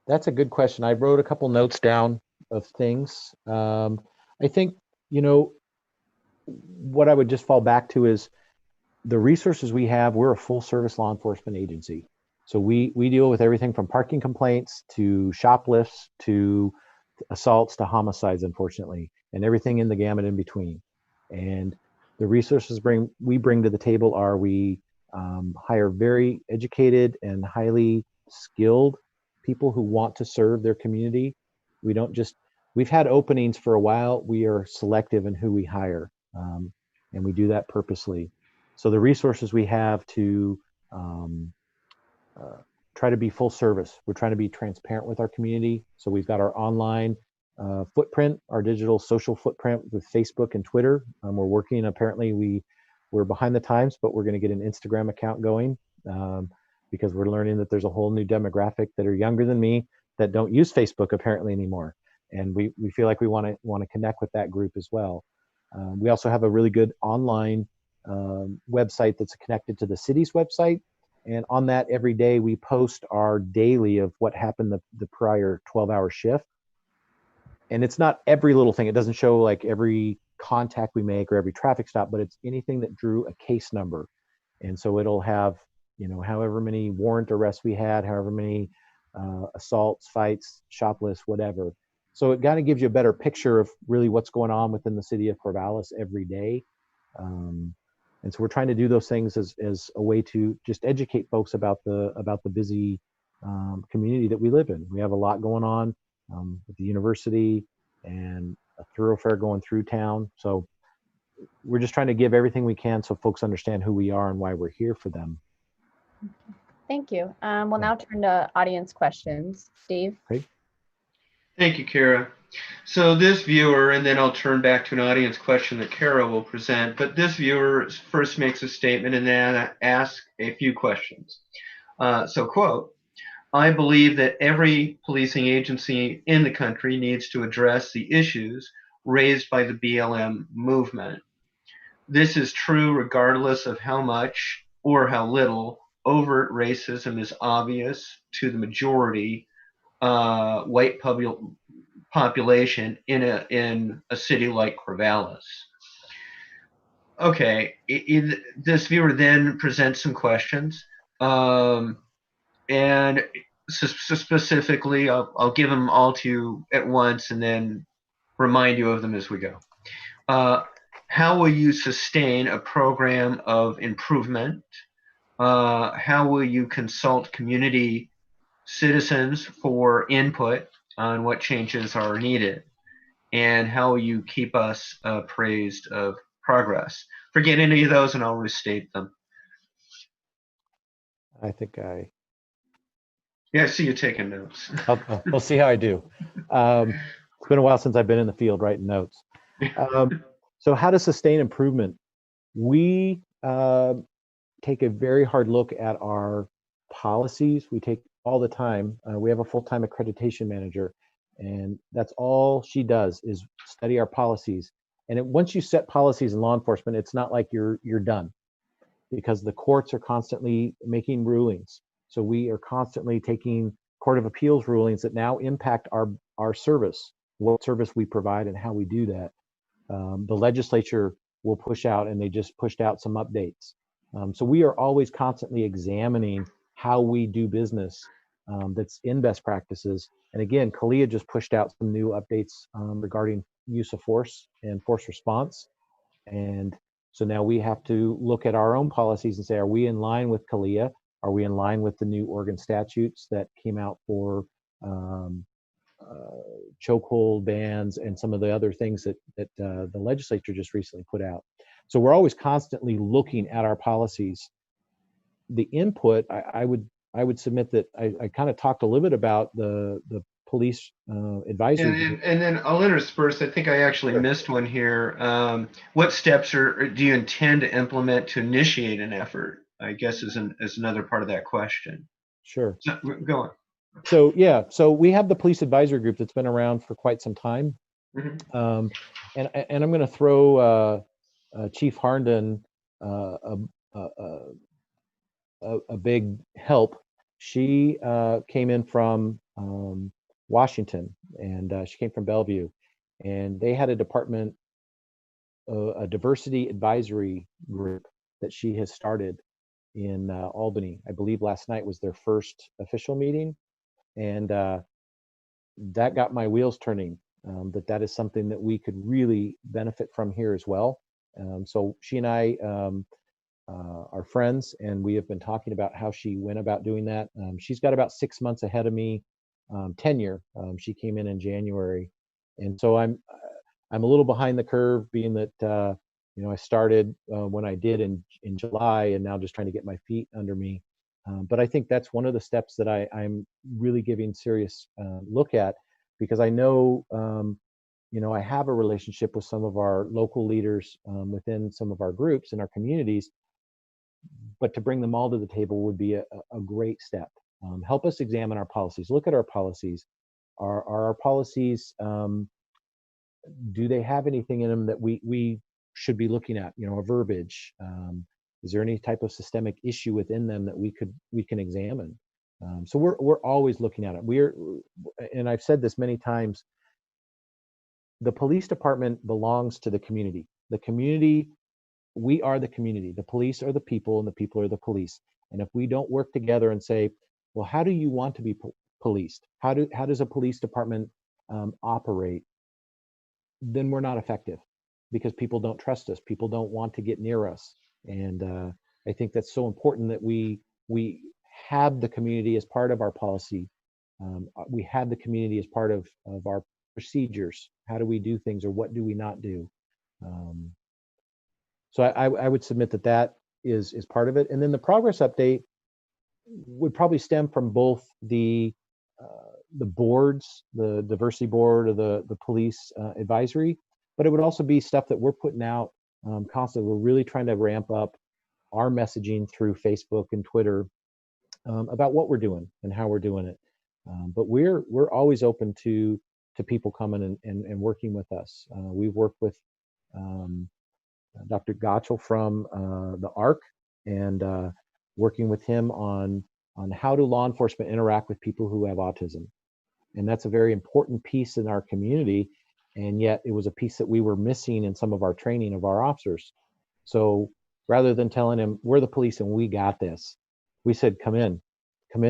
That's a good question. I wrote a couple notes down of things. I think, what I would just fall back to is the resources we have. We're a full service law enforcement agency. So we deal with everything from parking complaints to shoplifts to assaults to homicides, unfortunately, and everything in the gamut in between. And the resources we bring to the table are we hire very educated and highly skilled people who want to serve their community. We've had openings for a while. We are selective in who we hire, and we do that purposely. So the resources we have to try to be full service. We're trying to be transparent with our community. So we've got our online footprint, our digital social footprint with Facebook and Twitter. We're working, apparently we're behind the times, but we're going to get an Instagram account going because we're learning that there's a whole new demographic that are younger than me that don't use Facebook apparently anymore. And we feel like we want to connect with that group as well. We also have a really good online website that's connected to the city's website. And on that, every day we post our daily of what happened the prior 12-hour shift. And it's not every little thing. It doesn't show like every contact we make or every traffic stop, but it's anything that drew a case number. And so it'll have, however many warrant arrests we had, however many assaults, fights, shoplifts, whatever. So it kind of gives you a better picture of really what's going on within the city of Corvallis every day. And so we're trying to do those things as a way to just educate folks about the busy community that we live in. We have a lot going on with the university and a thoroughfare going through town. So we're just trying to give everything we can so folks understand who we are and why we're here for them. Thank you. We'll now turn to audience questions. Steve? Great. Thank you, Kara. So this viewer, and then I'll turn back to an audience question that Kara will present, but this viewer first makes a statement and then asks a few questions. So quote, "I believe that every policing agency in the country needs to address the issues raised by the BLM movement. This is true regardless of how much or how little overt racism is obvious to the majority white population in a city like Corvallis." Okay, this viewer then presents some questions, and specifically, I'll give them all to you at once and then remind you of them as we go. How will you sustain a program of improvement? How will you consult community citizens for input on what changes are needed? And how will you keep us appraised of progress? Forget any of those and I'll restate them. I think Yeah, I see you taking notes. we'll see how I do. It's been a while since I've been in the field writing notes. So how to sustain improvement? We take a very hard look at our policies. We take all the time. We have a full-time accreditation manager, and that's all she does is study our policies. And once you set policies in law enforcement, it's not like you're done, because the courts are constantly making rulings. So we are constantly taking Court of Appeals rulings that now impact our service, what service we provide and how we do that. The legislature will push out, and they just pushed out some updates. So we are always constantly examining how we do business that's in best practices. And again, CALEA just pushed out some new updates regarding use of force and force response. And so now we have to look at our own policies and say, are we in line with CALEA? Are we in line with the new Oregon statutes that came out for chokehold bans and some of the other things that the legislature just recently put out? So we're always constantly looking at our policies. The input, I would submit that I kind of talked a little bit about the police advisory. And then I'll intersperse. I think I actually missed one here. What steps do you intend to implement to initiate an effort? I guess is another part of that question. Sure. So, go on. So yeah, so we have the police advisory group that's been around for quite some time. And I'm going to throw Chief Harnden a big help. She came in from Washington, and she came from Bellevue, and they had a department, a diversity advisory group that she has started in Albany. I believe last night was their first official meeting, and that got my wheels turning. That is something that we could really benefit from here as well. So she and I are friends, and we have been talking about how she went about doing that. She's got about 6 months ahead of me tenure. She came in January, and so I'm a little behind the curve, being that I started when I did in July, and now just trying to get my feet under me. But I think that's one of the steps that I'm really giving serious look at, because I know I have a relationship with some of our local leaders within some of our groups in our communities, but to bring them all to the table would be a great step. Help us examine our policies. Look at our policies. Are our policies, do they have anything in them that we should be looking at? A verbiage. Is there any type of systemic issue within them that we can examine? So we're always looking at it. And I've said this many times, the police department belongs to the community. The community, we are the community. The police are the people, and the people are the police. And if we don't work together and say, well, how do you want to be policed? How does a police department operate? Then we're not effective, because people don't trust us. People don't want to get near us. And I think that's so important that we have the community as part of our policy. We have the community as part of our procedures. How do we do things, or what do we not do? So I would submit that is part of it. And then the progress update would probably stem from both the boards, the diversity board, or the police advisory, but it would also be stuff that we're putting out constantly. We're really trying to ramp up our messaging through Facebook and Twitter about what we're doing and how we're doing it. But we're always open to people coming and working with us. We've worked with Dr. Gottschall from the ARC, and working with him on how do law enforcement interact with people who have autism. And that's a very important piece in our community, and yet it was a piece that we were missing in some of our training of our officers. So rather than telling him, we're the police and we got this, we said, come in,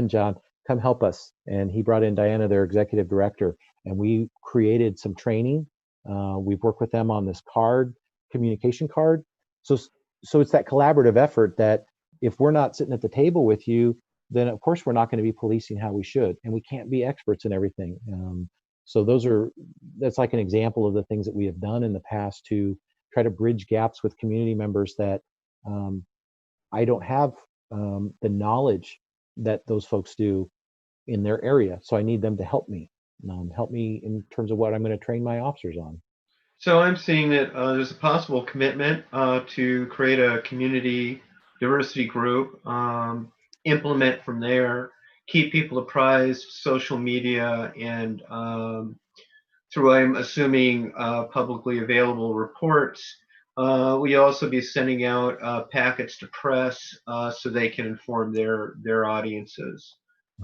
John, come help us. And he brought in Diana, their executive director, and we created some training. We've worked with them on this communication card. So it's that collaborative effort that if we're not sitting at the table with you, then of course we're not going to be policing how we should, and we can't be experts in everything. So that's like an example of the things that we have done in the past to try to bridge gaps with community members that I don't have the knowledge that those folks do in their area. So I need them to help me in terms of what I'm going to train my officers on. So I'm seeing that there's a possible commitment to create a community diversity group, implement from there, keep people apprised, social media, and through, I'm assuming, publicly available reports. We also be sending out packets to press so they can inform their audiences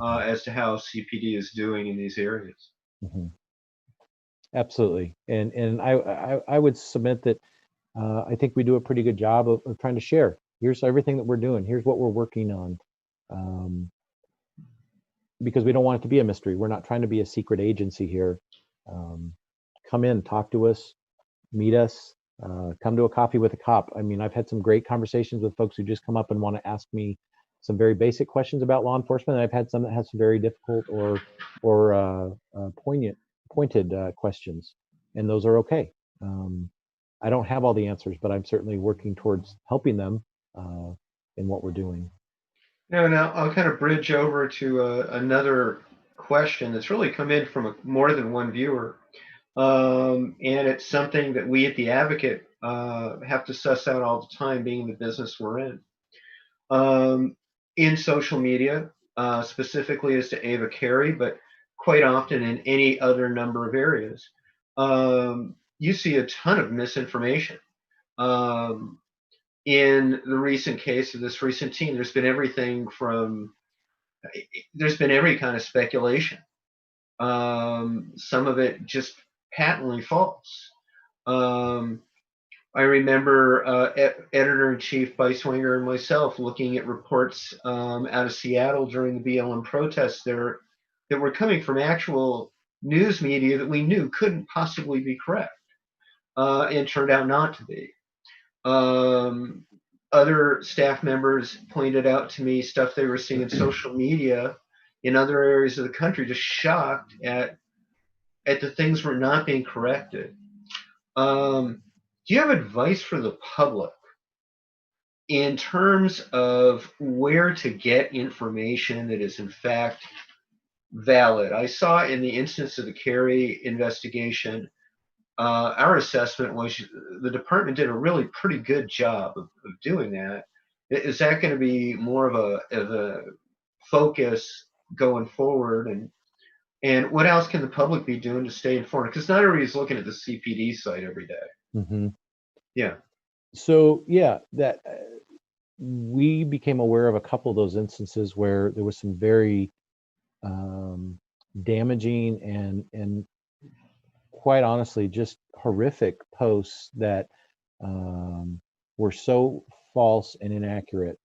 as to how CPD is doing in these areas. Mm-hmm. Absolutely, and I would submit that I think we do a pretty good job of trying to share. Here's everything that we're doing. Here's what we're working on. Because we don't want it to be a mystery. We're not trying to be a secret agency here. Come in, talk to us, meet us, come to a coffee with a cop. I mean, I've had some great conversations with folks who just come up and want to ask me some very basic questions about law enforcement. And I've had some that have some very difficult or pointed questions, and those are okay. I don't have all the answers, but I'm certainly working towards helping them in what we're doing. Now I'll kind of bridge over to another question that's really come in from more than one viewer. And it's something that we at the Advocate have to suss out all the time, being the business we're in social media, specifically as to Ava Carey, but quite often in any other number of areas. You see a ton of misinformation. In the recent case of this recent teen, there's been every kind of speculation. Some of it just patently false. I remember Editor-in-Chief Beiswinger and myself looking at reports out of Seattle during the BLM protests there that were coming from actual news media that we knew couldn't possibly be correct, and turned out not to be. Other staff members pointed out to me stuff they were seeing in social media in other areas of the country, just shocked at the things were not being corrected. Do you have advice for the public in terms of where to get information that is in fact valid? I saw in the instance of the Carey investigation, our assessment was the department did a really pretty good job of doing that. Is that going to be more of a focus going forward? And what else can the public be doing to stay informed? Because not everybody's looking at the CPD site every day. Mm-hmm. Yeah. So yeah, that we became aware of a couple of those instances where there was some very damaging and quite honestly just horrific posts that were so false and inaccurate.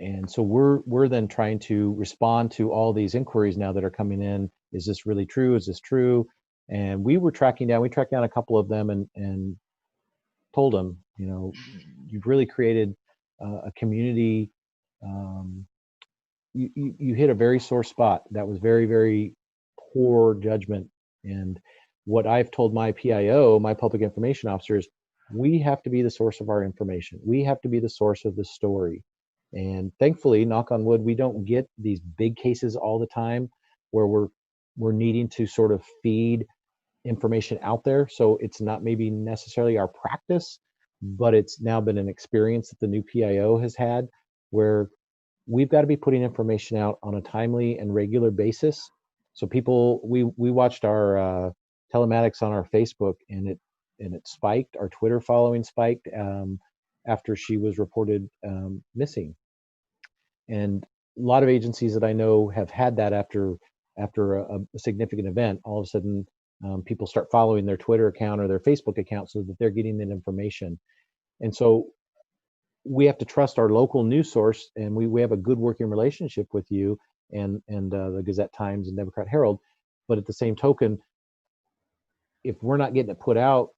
And so we're then trying to respond to all these inquiries now that are coming in. Is this really true? Is this true? And we tracked down a couple of them and told them, you've really created a community. You hit a very sore spot. That was very, very poor judgment. And what I've told my PIO, my public information officers, we have to be the source of our information. We have to be the source of the story. And thankfully, knock on wood, we don't get these big cases all the time where we're needing to sort of feed information out there. So it's not maybe necessarily our practice, but it's now been an experience that the new PIO has had where we've got to be putting information out on a timely and regular basis. So we watched our telematics on our Facebook and it spiked. Our Twitter following spiked after she was reported missing. And a lot of agencies that I know have had that after a significant event. All of a sudden, people start following their Twitter account or their Facebook account so that they're getting that information. And so we have to trust our local news source, and we have a good working relationship with you and the Gazette Times and Democrat Herald. But at the same token, if we're not getting it put out,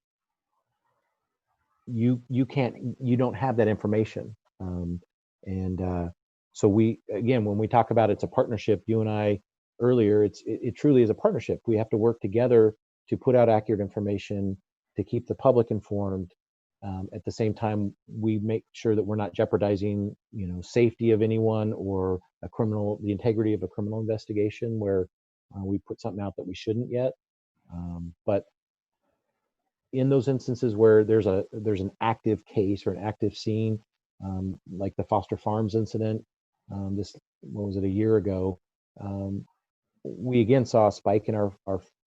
you don't have that information. So when we talk about it's a partnership, you and I earlier, it truly is a partnership. We have to work together to put out accurate information, to keep the public informed, At the same time, we make sure that we're not jeopardizing, safety of anyone or the integrity of a criminal investigation where we put something out that we shouldn't yet. But in those instances where there's an active case or an active scene, like the Foster Farms incident, what was it, a year ago, we again saw a spike in our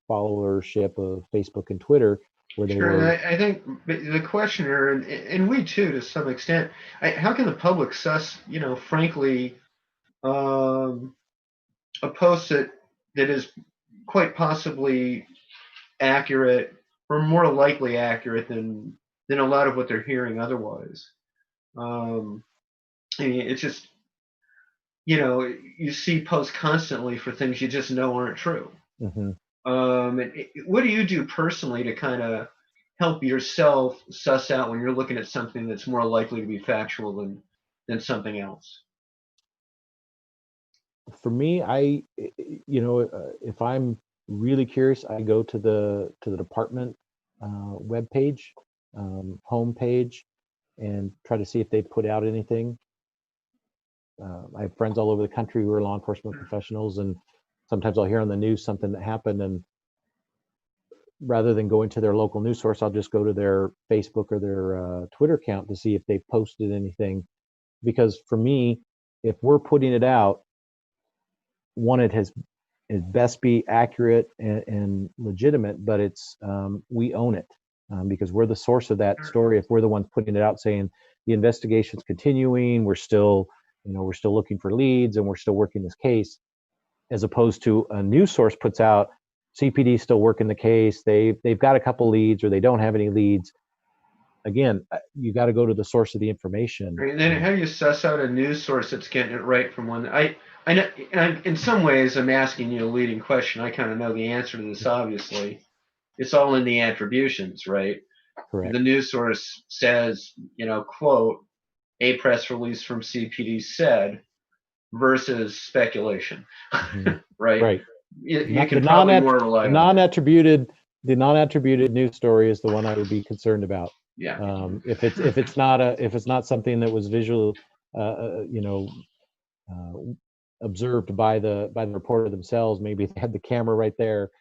followership of Facebook and Twitter, where they Sure, were. and I think the questioner, and we too, to some extent, how can the public suss, frankly, a post that is quite possibly accurate, or more likely accurate than a lot of what they're hearing otherwise. I mean, it's just, you see posts constantly for things you just know aren't true. Mm-hmm. What do you do personally to kind of help yourself suss out when you're looking at something that's more likely to be factual than something else? For me, if I'm really curious, I go to the department web page, homepage, and try to see if they put out anything. I have friends all over the country who are law enforcement professionals, and sometimes I'll hear on the news something that happened, and rather than going to their local news source, I'll just go to their Facebook or their Twitter account to see if they posted anything. Because for me, if we're putting it out, one, it best be accurate and legitimate, but it's we own it because we're the source of that story. If we're the ones putting it out saying the investigation's continuing, we're still looking for leads and we're still working this case, as opposed to a news source puts out CPD still working the case, they've got a couple leads or they don't have any leads. Again, you got to go to the source of the information. And then how do you suss out a news source that's getting it right from one? I know, and in some ways, I'm asking you a leading question. I kind of know the answer to this, obviously. It's all in the attributions, right? Correct. The news source says, quote, a press release from CPD said, versus speculation, Mm-hmm. right? Right. You can probably more rely on the non-attributed news story is the one I would be concerned about. Yeah. If it's not something that was visual, observed by the reporter themselves, maybe they had the camera right there.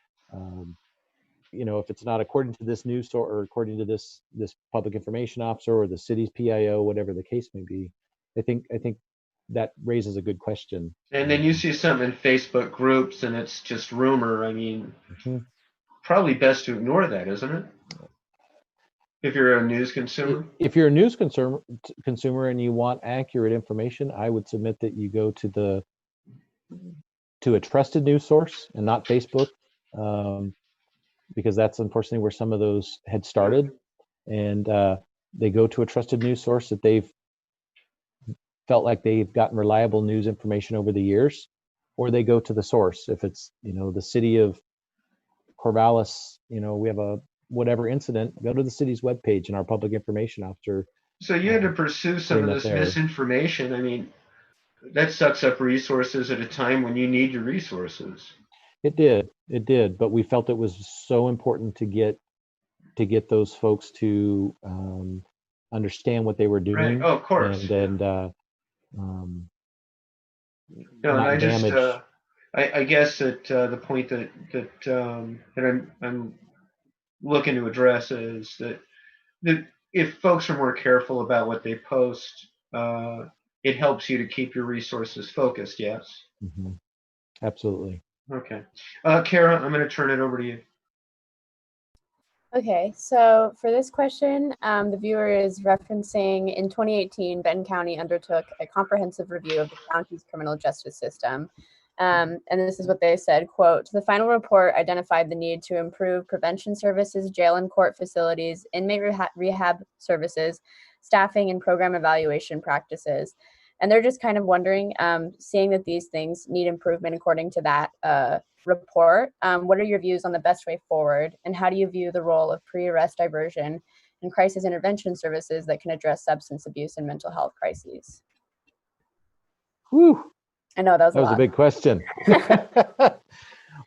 If it's not according to this news source or according to this public information officer or the city's PIO, whatever the case may be, I think that raises a good question. And then you see something in Facebook groups and it's just rumor. I mean, mm-hmm. Probably best to ignore that, isn't it? If you're a news consumer? If you're a news consumer and you want accurate information, I would submit that you go to a trusted news source and not Facebook, because that's unfortunately where some of those had started. And they go to a trusted news source that they've felt like they've gotten reliable news information over the years, or they go to the source. If it's, the city of Corvallis, we have a whatever incident, go to the city's webpage and our public information officer. So you had to pursue some of this misinformation. I mean, that sucks up resources at a time when you need your resources. It did, but we felt it was so important to get those folks to understand what they were doing. Right. Oh, of course. And I just, I guess that the point that I'm looking to address is that if folks are more careful about what they post, it helps you to keep your resources focused. Yes. Mm-hmm. Absolutely. Okay. Kara, I'm going to turn it over to you. Okay, so for this question, the viewer is referencing in 2018, Benton County undertook a comprehensive review of the county's criminal justice system. And this is what they said, quote, "The final report identified the need to improve prevention services, jail and court facilities, inmate rehab services, staffing, and program evaluation practices." And they're just kind of wondering, seeing that these things need improvement according to that report, what are your views on the best way forward? And how do you view the role of pre-arrest diversion and crisis intervention services that can address substance abuse and mental health crises? Whew. I know that was a big question.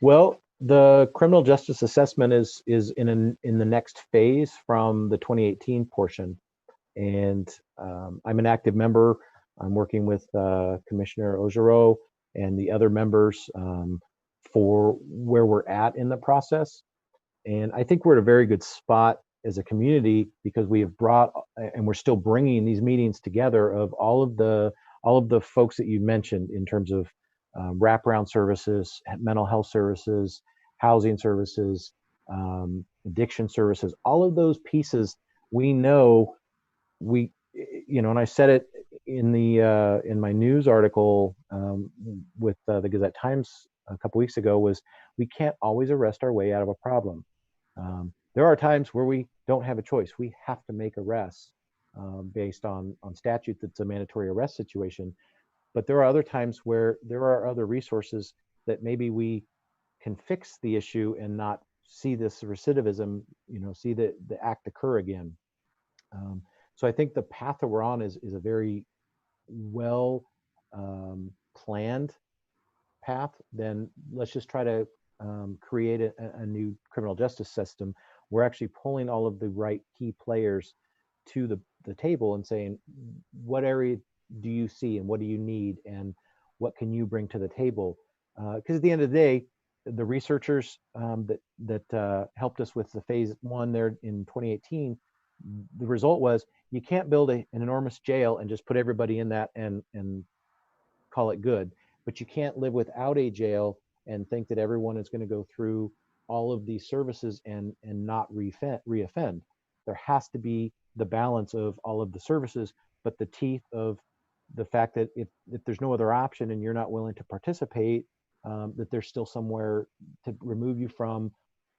Well, The criminal justice assessment is in the next phase from the 2018 portion, and I'm an active member. I'm working with Commissioner Ojero and the other members for where we're at in the process. And I think we're at a very good spot as a community because we have brought and we're still bringing these meetings together of all of the folks that you mentioned in terms of wraparound services, mental health services, housing services, addiction services, all of those pieces. We know we, and I said it in the in my news article with the Gazette Times a couple weeks ago, was we can't always arrest our way out of a problem. There are times where we don't have a choice. We have to make arrests based on statute that's a mandatory arrest situation. But there are other times where there are other resources that maybe we can fix the issue and not see this recidivism, see the act occur again. So I think the path that we're on is a very well planned path. Then let's just try to create a new criminal justice system. We're actually pulling all of the right key players to the table and saying, what area do you see and what do you need and what can you bring to the table? Because at the end of the day, the researchers that helped us with the phase 1 there in 2018, the result was you can't build an enormous jail and just put everybody in that and call it good. But you can't live without a jail and think that everyone is going to go through all of these services and not reoffend. There has to be the balance of all of the services, but the teeth of the fact that if there's no other option and you're not willing to participate, that there's still somewhere to remove you from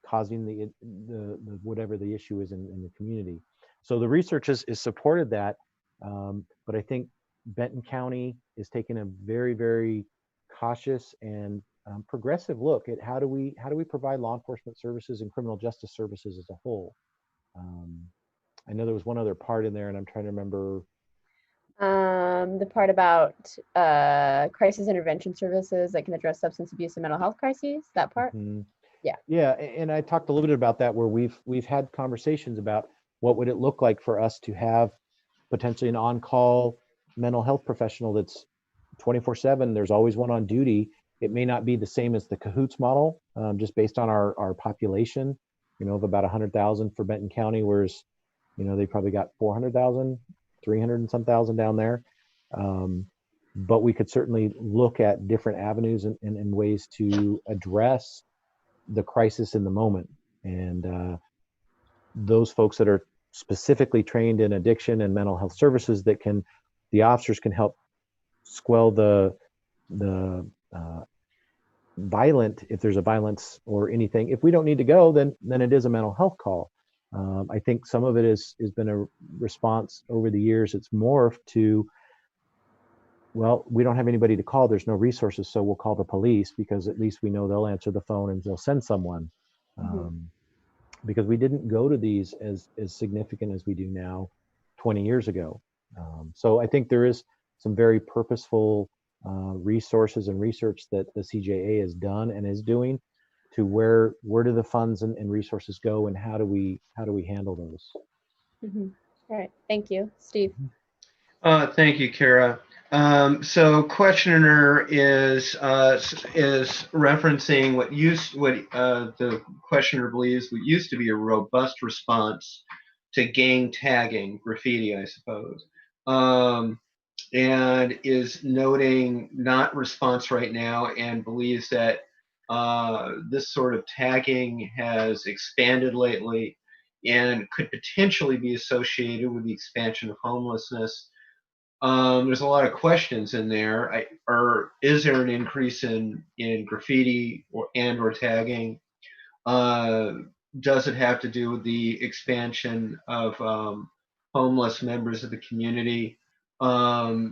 causing the whatever the issue is in the community. So the research is supported that, but I think Benton County is taking a very, very cautious and progressive look at how do we provide law enforcement services and criminal justice services as a whole. I know there was one other part in there, and I'm trying to remember. The part about crisis intervention services that can address substance abuse and mental health crises. That part. Mm-hmm. Yeah. Yeah, and I talked a little bit about that, where we've had conversations about what would it look like for us to have potentially an on-call mental health professional that's 24/7. There's always one on duty. It may not be the same as the Cahoots model, just based on our population, of about 100,000 for Benton County, whereas, they probably got 400,000, 300 and some thousand down there. But we could certainly look at different avenues and ways to address the crisis in the moment. And those folks that are specifically trained in addiction and mental health services, the officers can help squell the violent, if there's a violence or anything. If we don't need to go, then it is a mental health call. I think some of it has been a response over the years. It's morphed to, well, we don't have anybody to call. There's no resources, so we'll call the police because at least we know they'll answer the phone and they'll send someone. Because we didn't go to these as significant as we do now 20 years ago. So I think there is some very purposeful resources and research that the CJA has done and is doing to where do the funds and resources go, and how do we handle those. All right, thank you, Steve. Thank you, Kara. So questioner is referencing what the questioner believes what used to be a robust response to gang tagging graffiti, I suppose, and is noting not response right now, and believes that this sort of tagging has expanded lately and could potentially be associated with the expansion of homelessness. There's a lot of questions in there. Is there an increase in graffiti or tagging? Does it have to do with the expansion of homeless members of the community or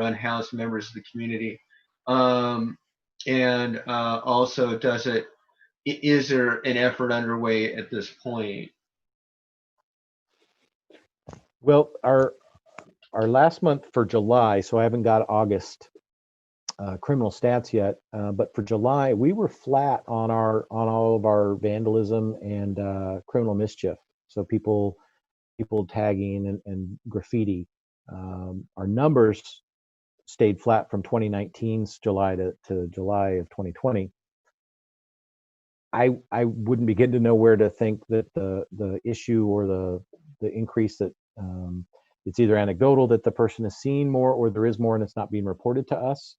unhoused members of the community? And also, is there an effort underway at this point? Well, our last month for July, so I haven't got August criminal stats yet, but for July we were flat on all of our vandalism and criminal mischief. So people tagging and graffiti. Our numbers stayed flat from 2019's July to July of 2020. I wouldn't begin to know where to think that the issue or the increase that it's either anecdotal that the person is seeing more, or there is more and it's not being reported to us.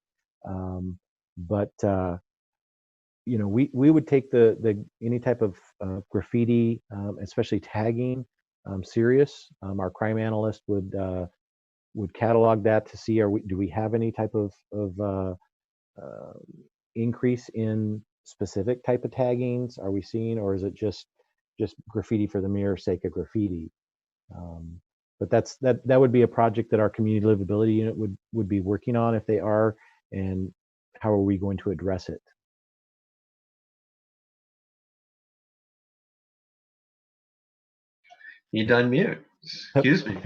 But we would take the any type of graffiti, especially tagging, serious. Our crime analyst would catalog that to see do we have any type of increase in specific type of taggings are we seeing, or is it just graffiti for the mere sake of graffiti? But that would be a project that our community livability unit would be working on if they are, and how are we going to address it? You done mute. Excuse me.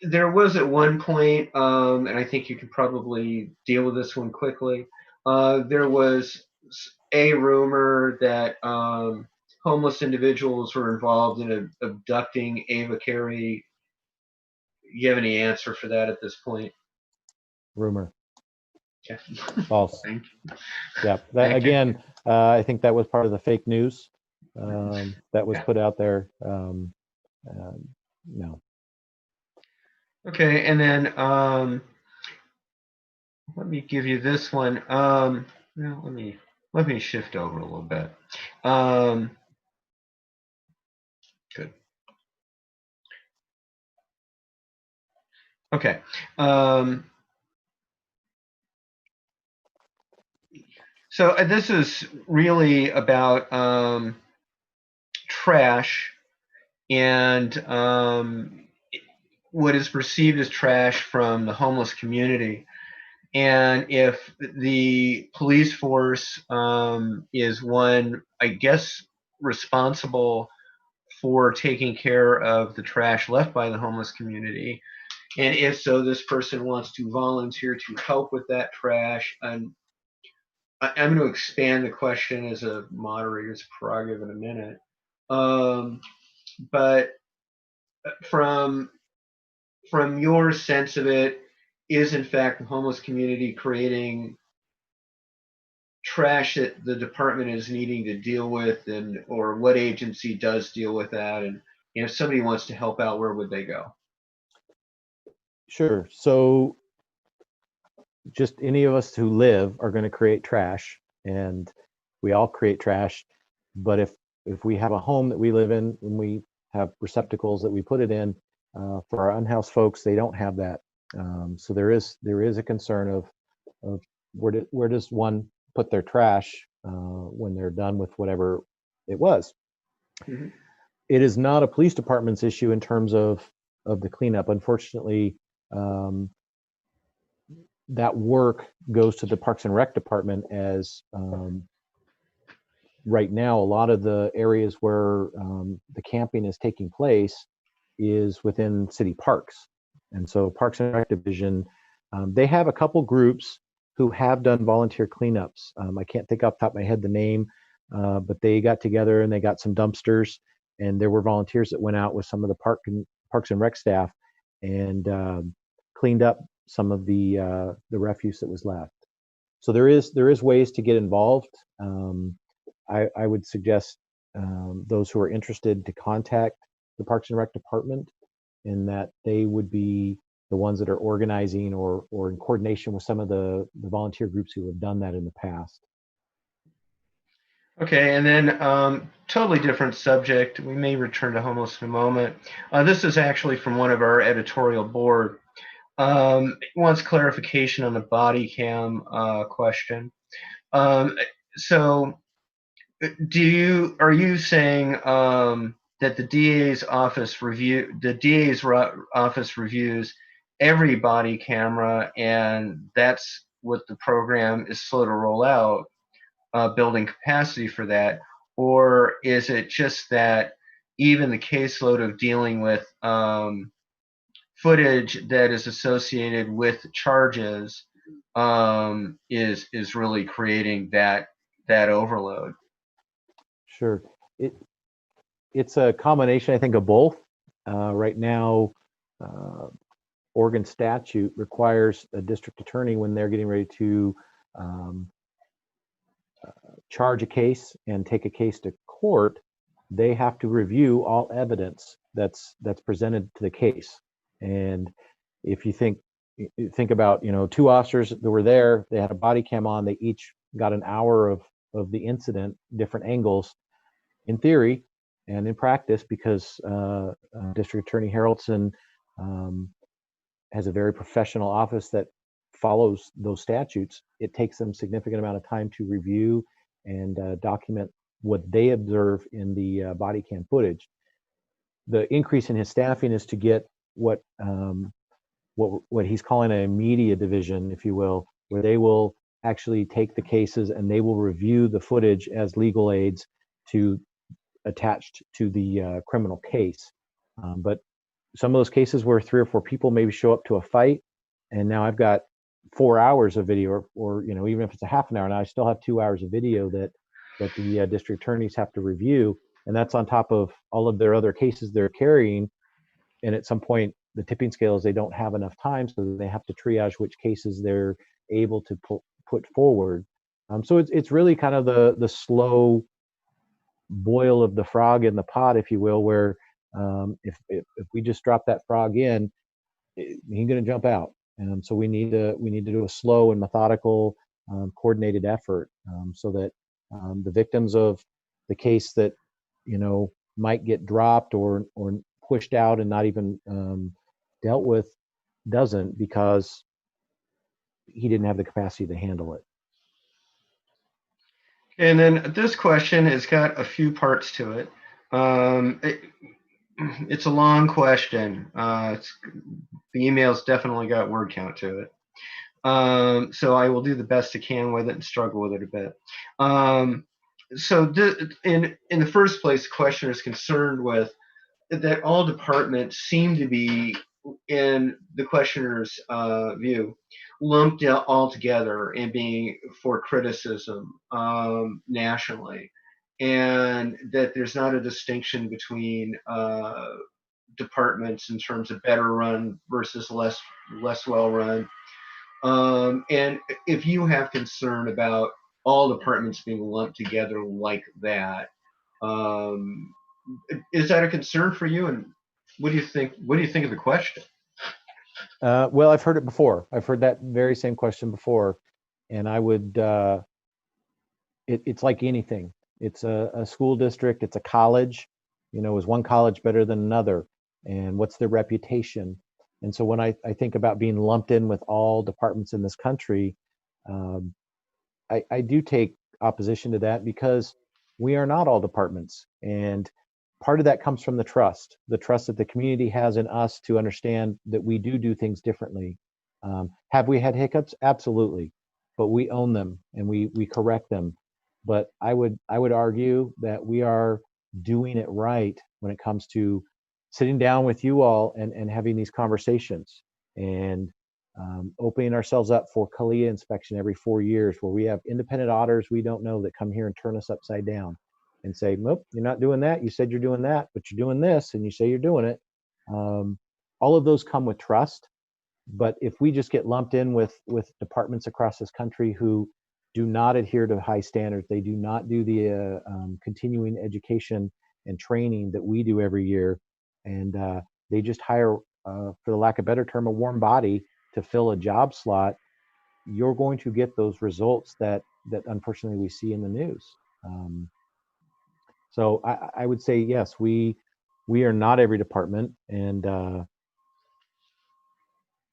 There was at one point, and I think you could probably deal with this one quickly. There was a rumor that homeless individuals were involved in abducting Ava Carey. You have any answer for that at this point? Rumor. Yeah. False. Thank you. Yeah. That, again, I think that was part of the fake news that was put out there. No. Okay, and then let me give you this one. Let me shift over a little bit. Good. Okay. So this is really about trash and what is perceived as trash from the homeless community. And if the police force is one, I guess, responsible for taking care of the trash left by the homeless community, and if so, this person wants to volunteer to help with that trash. And I'm going to expand the question as a moderator's prerogative in a minute. But from your sense of it, is in fact the homeless community creating trash that the department is needing to deal with, and or what agency does deal with that? And if somebody wants to help out, where would they go? Sure. So just any of us who live are going to create trash, and we all create trash. But if we have a home that we live in and we have receptacles that we put it in, for our unhoused folks, they don't have that. So there is a concern of where does one put their trash when they're done with whatever it was. Mm-hmm. It is not a police department's issue in terms of the cleanup. Unfortunately, that work goes to the Parks and Rec department, as right now a lot of the areas where the camping is taking place is within city parks. And so Parks and Rec division, they have a couple groups who have done volunteer cleanups. I can't think off the top of my head the name, but they got together and they got some dumpsters, and there were volunteers that went out with some of the Parks and Rec staff and cleaned up some of the refuse that was left. So there is ways to get involved. I would suggest those who are interested to contact the Parks and Rec department, in that they would be the ones that are organizing or in coordination with some of the volunteer groups who have done that in the past. Okay, and then totally different subject. We may return to homeless in a moment. This is actually from one of our editorial board. Wants clarification on the body cam question. So are you saying that the DA's office reviews every body camera, and that's what the program is slow to roll out, building capacity for that? Or is it just that even the caseload of dealing with footage that is associated with charges is really creating that overload. Sure. It's a combination, I think, of both. Right now, Oregon statute requires a district attorney, when they're getting ready to um, charge a case and take a case to court, they have to review all evidence that's presented to the case. And if you think about, two officers that were there, they had a body cam on, they each got an hour of the incident, different angles. In theory and in practice, because District Attorney Harrelson has a very professional office that follows those statutes, it takes them a significant amount of time to review and document what they observe in the body cam footage. The increase in his staffing is to get what he's calling a media division, if you will, where they will actually take the cases and they will review the footage as legal aids to attached to the criminal case. But some of those cases where 3 or 4 people maybe show up to a fight, and now I've got 4 hours of video, or even if it's a half an hour, now I still have 2 hours of video that the district attorneys have to review, and that's on top of all of their other cases they're carrying. And at some point, the tipping scale is they don't have enough time, so they have to triage which cases they're able to put forward. So it's really kind of the slow boil of the frog in the pot, if you will, where if we just drop that frog in, he's going to jump out. And so we need to do a slow and methodical, coordinated effort, so that the victims of the case that might get dropped or pushed out and not even dealt with doesn't, because he didn't have the capacity to handle it. And then this question has got a few parts to it. It's a long question. The email's definitely got word count to it. So I will do the best I can with it and struggle with it a bit. So in the first place, the questioner is concerned with that all departments seem to be, in the questioner's view, lumped all together and being for criticism nationally, and that there's not a distinction between departments in terms of better run versus less well run. And if you have concern about all departments being lumped together like that, is that a concern for you? And what do you think? What do you think of the question? Well, I've heard it before. I've heard that very same question before, and I would. It's like anything. It's a school district. It's a college. Is one college better than another? And what's their reputation? And so when I think about being lumped in with all departments in this country, I do take opposition to that, because we are not all departments. And part of that comes from the trust that the community has in us to understand that we do things differently. Have we had hiccups? Absolutely. But we own them and we correct them. But I would argue that we are doing it right when it comes to sitting down with you all and having these conversations, and opening ourselves up for CALIA inspection every 4 years, where we have independent auditors we don't know that come here and turn us upside down and say, nope, you're not doing that. You said you're doing that, but you're doing this, and you say you're doing it. All of those come with trust. But if we just get lumped in with departments across this country who do not adhere to high standards, they do not do the continuing education and training that we do every year, and they just hire, for the lack of a better term, a warm body to fill a job slot, you're going to get those results that unfortunately we see in the news. So I would say, yes, we are not every department, and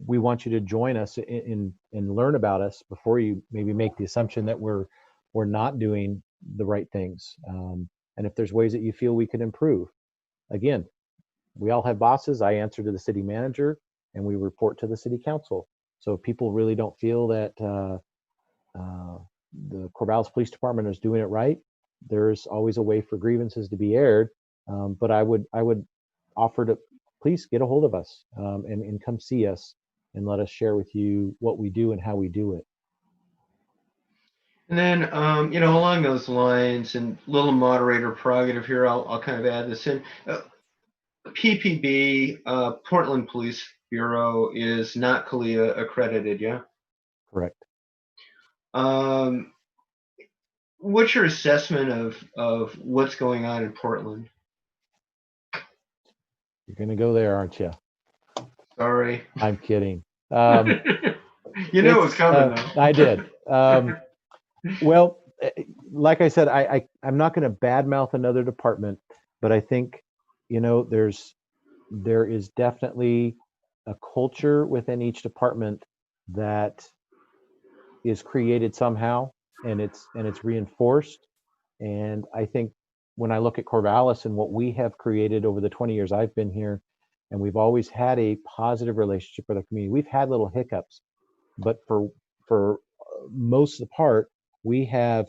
we want you to join us and learn about us before you maybe make the assumption that we're not doing the right things. And if there's ways that you feel we could improve, again, we all have bosses. I answer to the city manager, and we report to the city council. So if people really don't feel that the Corvallis Police Department is doing it right, there's always a way for grievances to be aired. But I would offer to please get a hold of us and come see us and let us share with you what we do and how we do it. And then, along those lines, and little moderator prerogative here, I'll kind of add this in. PPB, Portland Police Bureau, is not CALIA accredited, yeah? Correct. What's your assessment of what's going on in Portland? You're going to go there, aren't you? Sorry. I'm kidding. You know what's coming, though. I did. Well, like I said, I'm not going to badmouth another department, but I think, there is definitely a culture within each department that is created somehow, and it's reinforced. And I think when I look at Corvallis and what we have created over the 20 years I've been here, and we've always had a positive relationship with our community. We've had little hiccups, but for most of the part, we have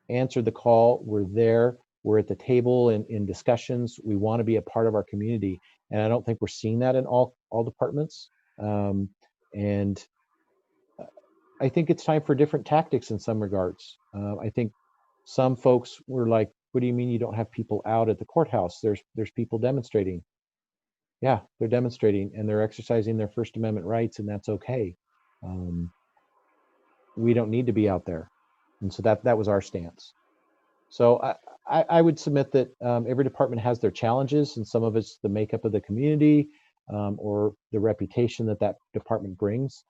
answered the call. We're there. We're at the table in discussions. We want to be a part of our community, and I don't think we're seeing that in all departments. And I think it's time for different tactics in some regards. I think some folks were like, "What do you mean you don't have people out at the courthouse? There's people demonstrating." Yeah, they're demonstrating and they're exercising their First Amendment rights, and that's okay. We don't need to be out there, and so that was our stance. So I would submit that every department has their challenges, and some of it's the makeup of the community or the reputation that department brings.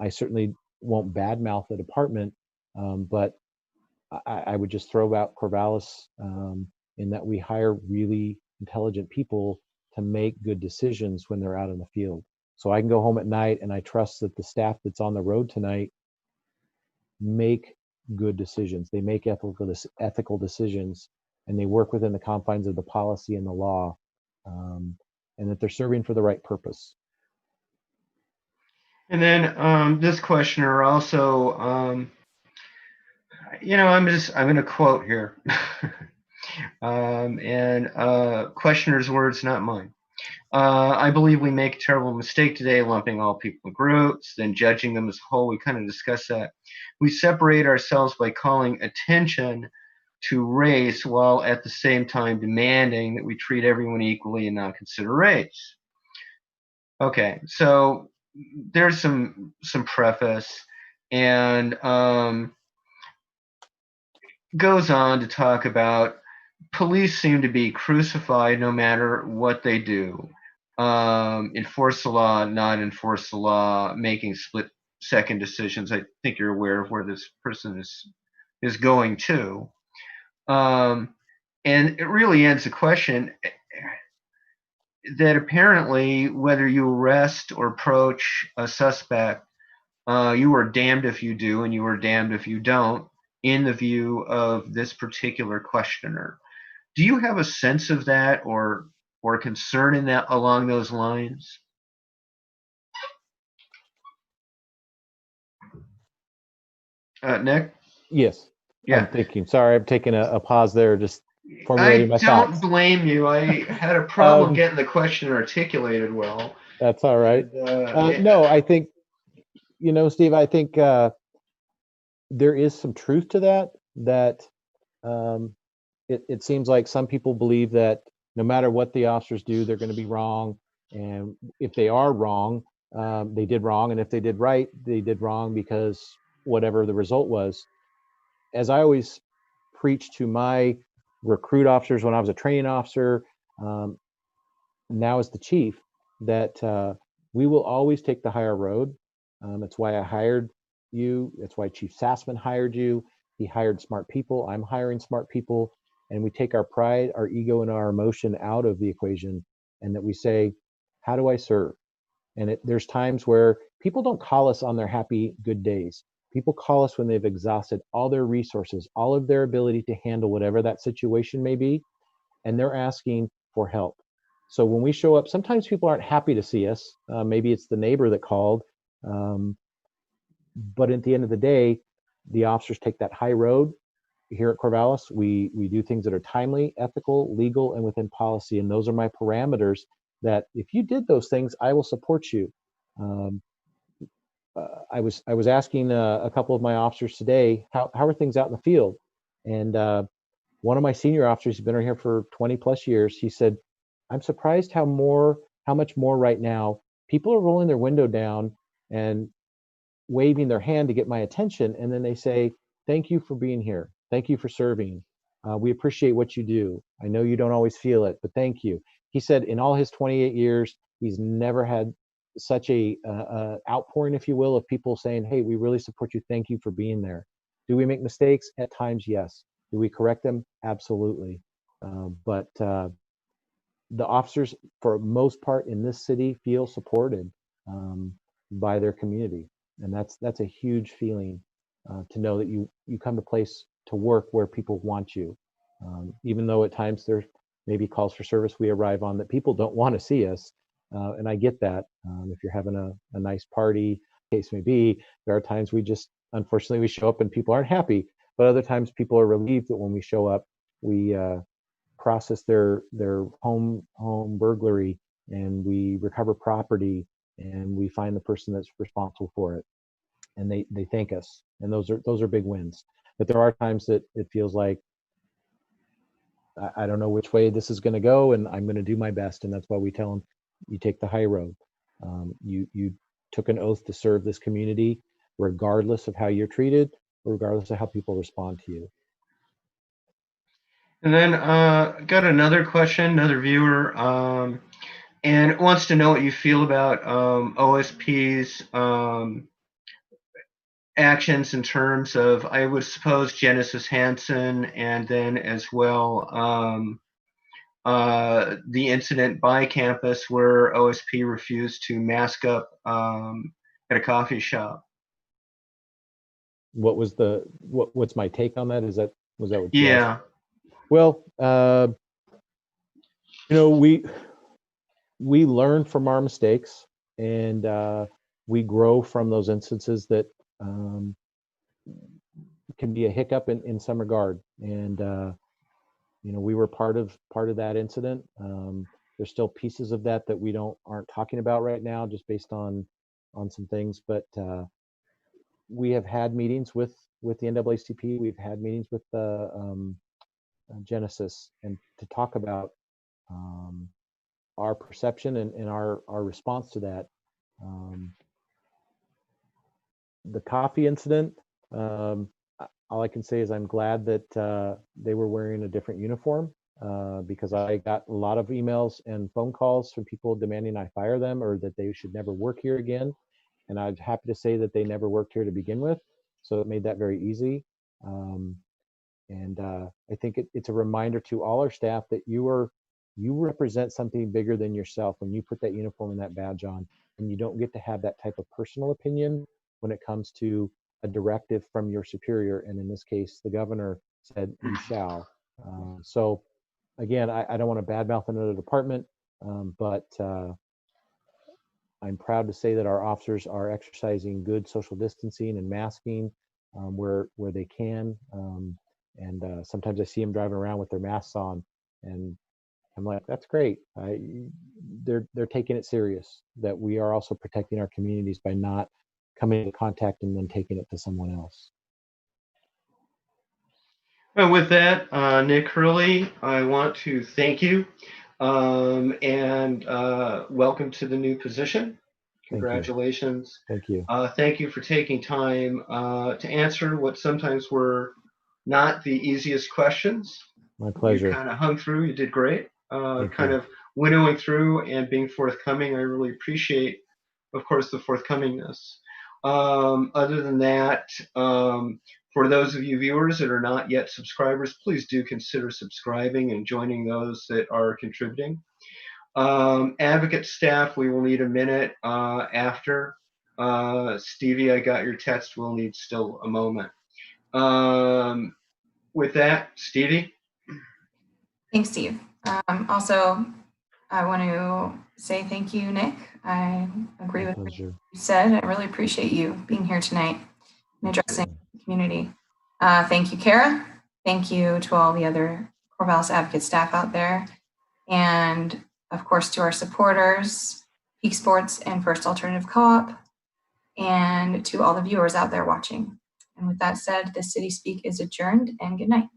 I certainly won't badmouth the department, but I would just throw out Corvallis in that we hire really intelligent people to make good decisions when they're out in the field. So I can go home at night and I trust that the staff that's on the road tonight make good decisions. They make ethical decisions, and they work within the confines of the policy and the law, and that they're serving for the right purpose. And then this questioner also, I'm going to quote here. Questioner's words, not mine. I believe we make a terrible mistake today, lumping all people in groups, then judging them as a whole. We kind of discussed that. We separate ourselves by calling attention to race while at the same time demanding that we treat everyone equally and not consider race. Okay, so there's some preface, and goes on to talk about police seem to be crucified no matter what they do. Enforce the law, not enforce the law, making split-second decisions. I think you're aware of where this person is going to. And it really ends the question that apparently whether you arrest or approach a suspect, you are damned if you do and you are damned if you don't, in the view of this particular questioner. Do you have a sense of that or concern in that along those lines? Nick? Yes. Yeah. I'm thinking. Sorry, I'm taking a pause there, just formulating my thoughts. I don't blame you. I had a problem getting the question articulated well. That's all right. And, no, I think, Steve, I think there is some truth to that it seems like some people believe that no matter what the officers do, they're going to be wrong. And if they are wrong, they did wrong. And if they did right, they did wrong because whatever the result was. As I always preach to my recruit officers when I was a training officer, now as the chief, that we will always take the higher road. That's why I hired you. That's why Chief Sassman hired you. He hired smart people. I'm hiring smart people. And we take our pride, our ego, and our emotion out of the equation, and that we say, how do I serve? And there's times where people don't call us on their happy, good days. People call us when they've exhausted all their resources, all of their ability to handle whatever that situation may be, and they're asking for help. So when we show up, sometimes people aren't happy to see us. Maybe it's the neighbor that called. But at the end of the day, the officers take that high road. Here at Corvallis, we do things that are timely, ethical, legal, and within policy. And those are my parameters that if you did those things, I will support you. I was asking a couple of my officers today, how are things out in the field? And one of my senior officers who's been here for 20 plus years, he said, I'm surprised how much more right now people are rolling their window down and waving their hand to get my attention. And then they say, thank you for being here. Thank you for serving. We appreciate what you do. I know you don't always feel it, but thank you. He said in all his 28 years, he's never had such a outpouring, if you will, of people saying, hey, we really support you. Thank you for being there. Do we make mistakes? At times, yes. Do we correct them? Absolutely. But the officers, for most part in this city, feel supported by their community. And that's a huge feeling to know that you come to a place to work where people want you. Even though at times there's maybe calls for service we arrive on that people don't want to see us. And I get that. If you're having a nice party, case may be, there are times unfortunately, we show up and people aren't happy. But other times people are relieved that when we show up, we process their home burglary, and we recover property, and we find the person that's responsible for it, and they thank us, and those are big wins. But there are times that it feels like I don't know which way this is going to go, and I'm going to do my best, and that's why we tell them, you take the high road. You took an oath to serve this community, regardless of how you're treated, regardless of how people respond to you. And then got another question, another viewer, and wants to know what you feel about OSP's actions in terms of, I would suppose, Genesis Hansen, and then as well the incident by campus where OSP refused to mask up at a coffee shop. What's my take on that? Was that what you Yeah. asked? Well, we learn from our mistakes, and we grow from those instances that can be a hiccup in some regard. And we were part of that incident. There's still pieces of that we aren't talking about right now, just based on some things. But we have had meetings with the NAACP. We've had meetings with Genesis, and to talk about our perception and our response to that. The coffee incident, all I can say is I'm glad that they were wearing a different uniform, because I got a lot of emails and phone calls from people demanding I fire them, or that they should never work here again. And I'm happy to say that they never worked here to begin with, so it made that very easy. And I think it's a reminder to all our staff that you represent something bigger than yourself when you put that uniform and that badge on, and you don't get to have that type of personal opinion when it comes to a directive from your superior. And in this case, the governor said, you shall. So again, I don't want to badmouth another department, but I'm proud to say that our officers are exercising good social distancing and masking where they can. And sometimes I see them driving around with their masks on, and I'm like, that's great. They're taking it serious, that we are also protecting our communities by not coming into contact and then taking it to someone else. Well, with that, Nick Hurley, I want to thank you and welcome to the new position. Congratulations. Thank you. Thank you for taking time to answer what sometimes were not the easiest questions. My pleasure. You kind of hung through. You did great. Kind of winnowing through and being forthcoming. I really appreciate, of course, the forthcomingness. Other than that, for those of you viewers that are not yet subscribers, please do consider subscribing and joining those that are contributing. Advocate staff, we will need a minute after. Stevie, I got your text. We'll need still a moment. With that, Stevie. Thanks, Steve. Also, I want to say thank you, Nick. I agree with what you said. I really appreciate you being here tonight and addressing the community. Thank you, Kara. Thank you to all the other Corvallis Advocate staff out there. And of course, to our supporters, Peak Sports and First Alternative Co-op, and to all the viewers out there watching. And with that said, the City Speak is adjourned, and good night.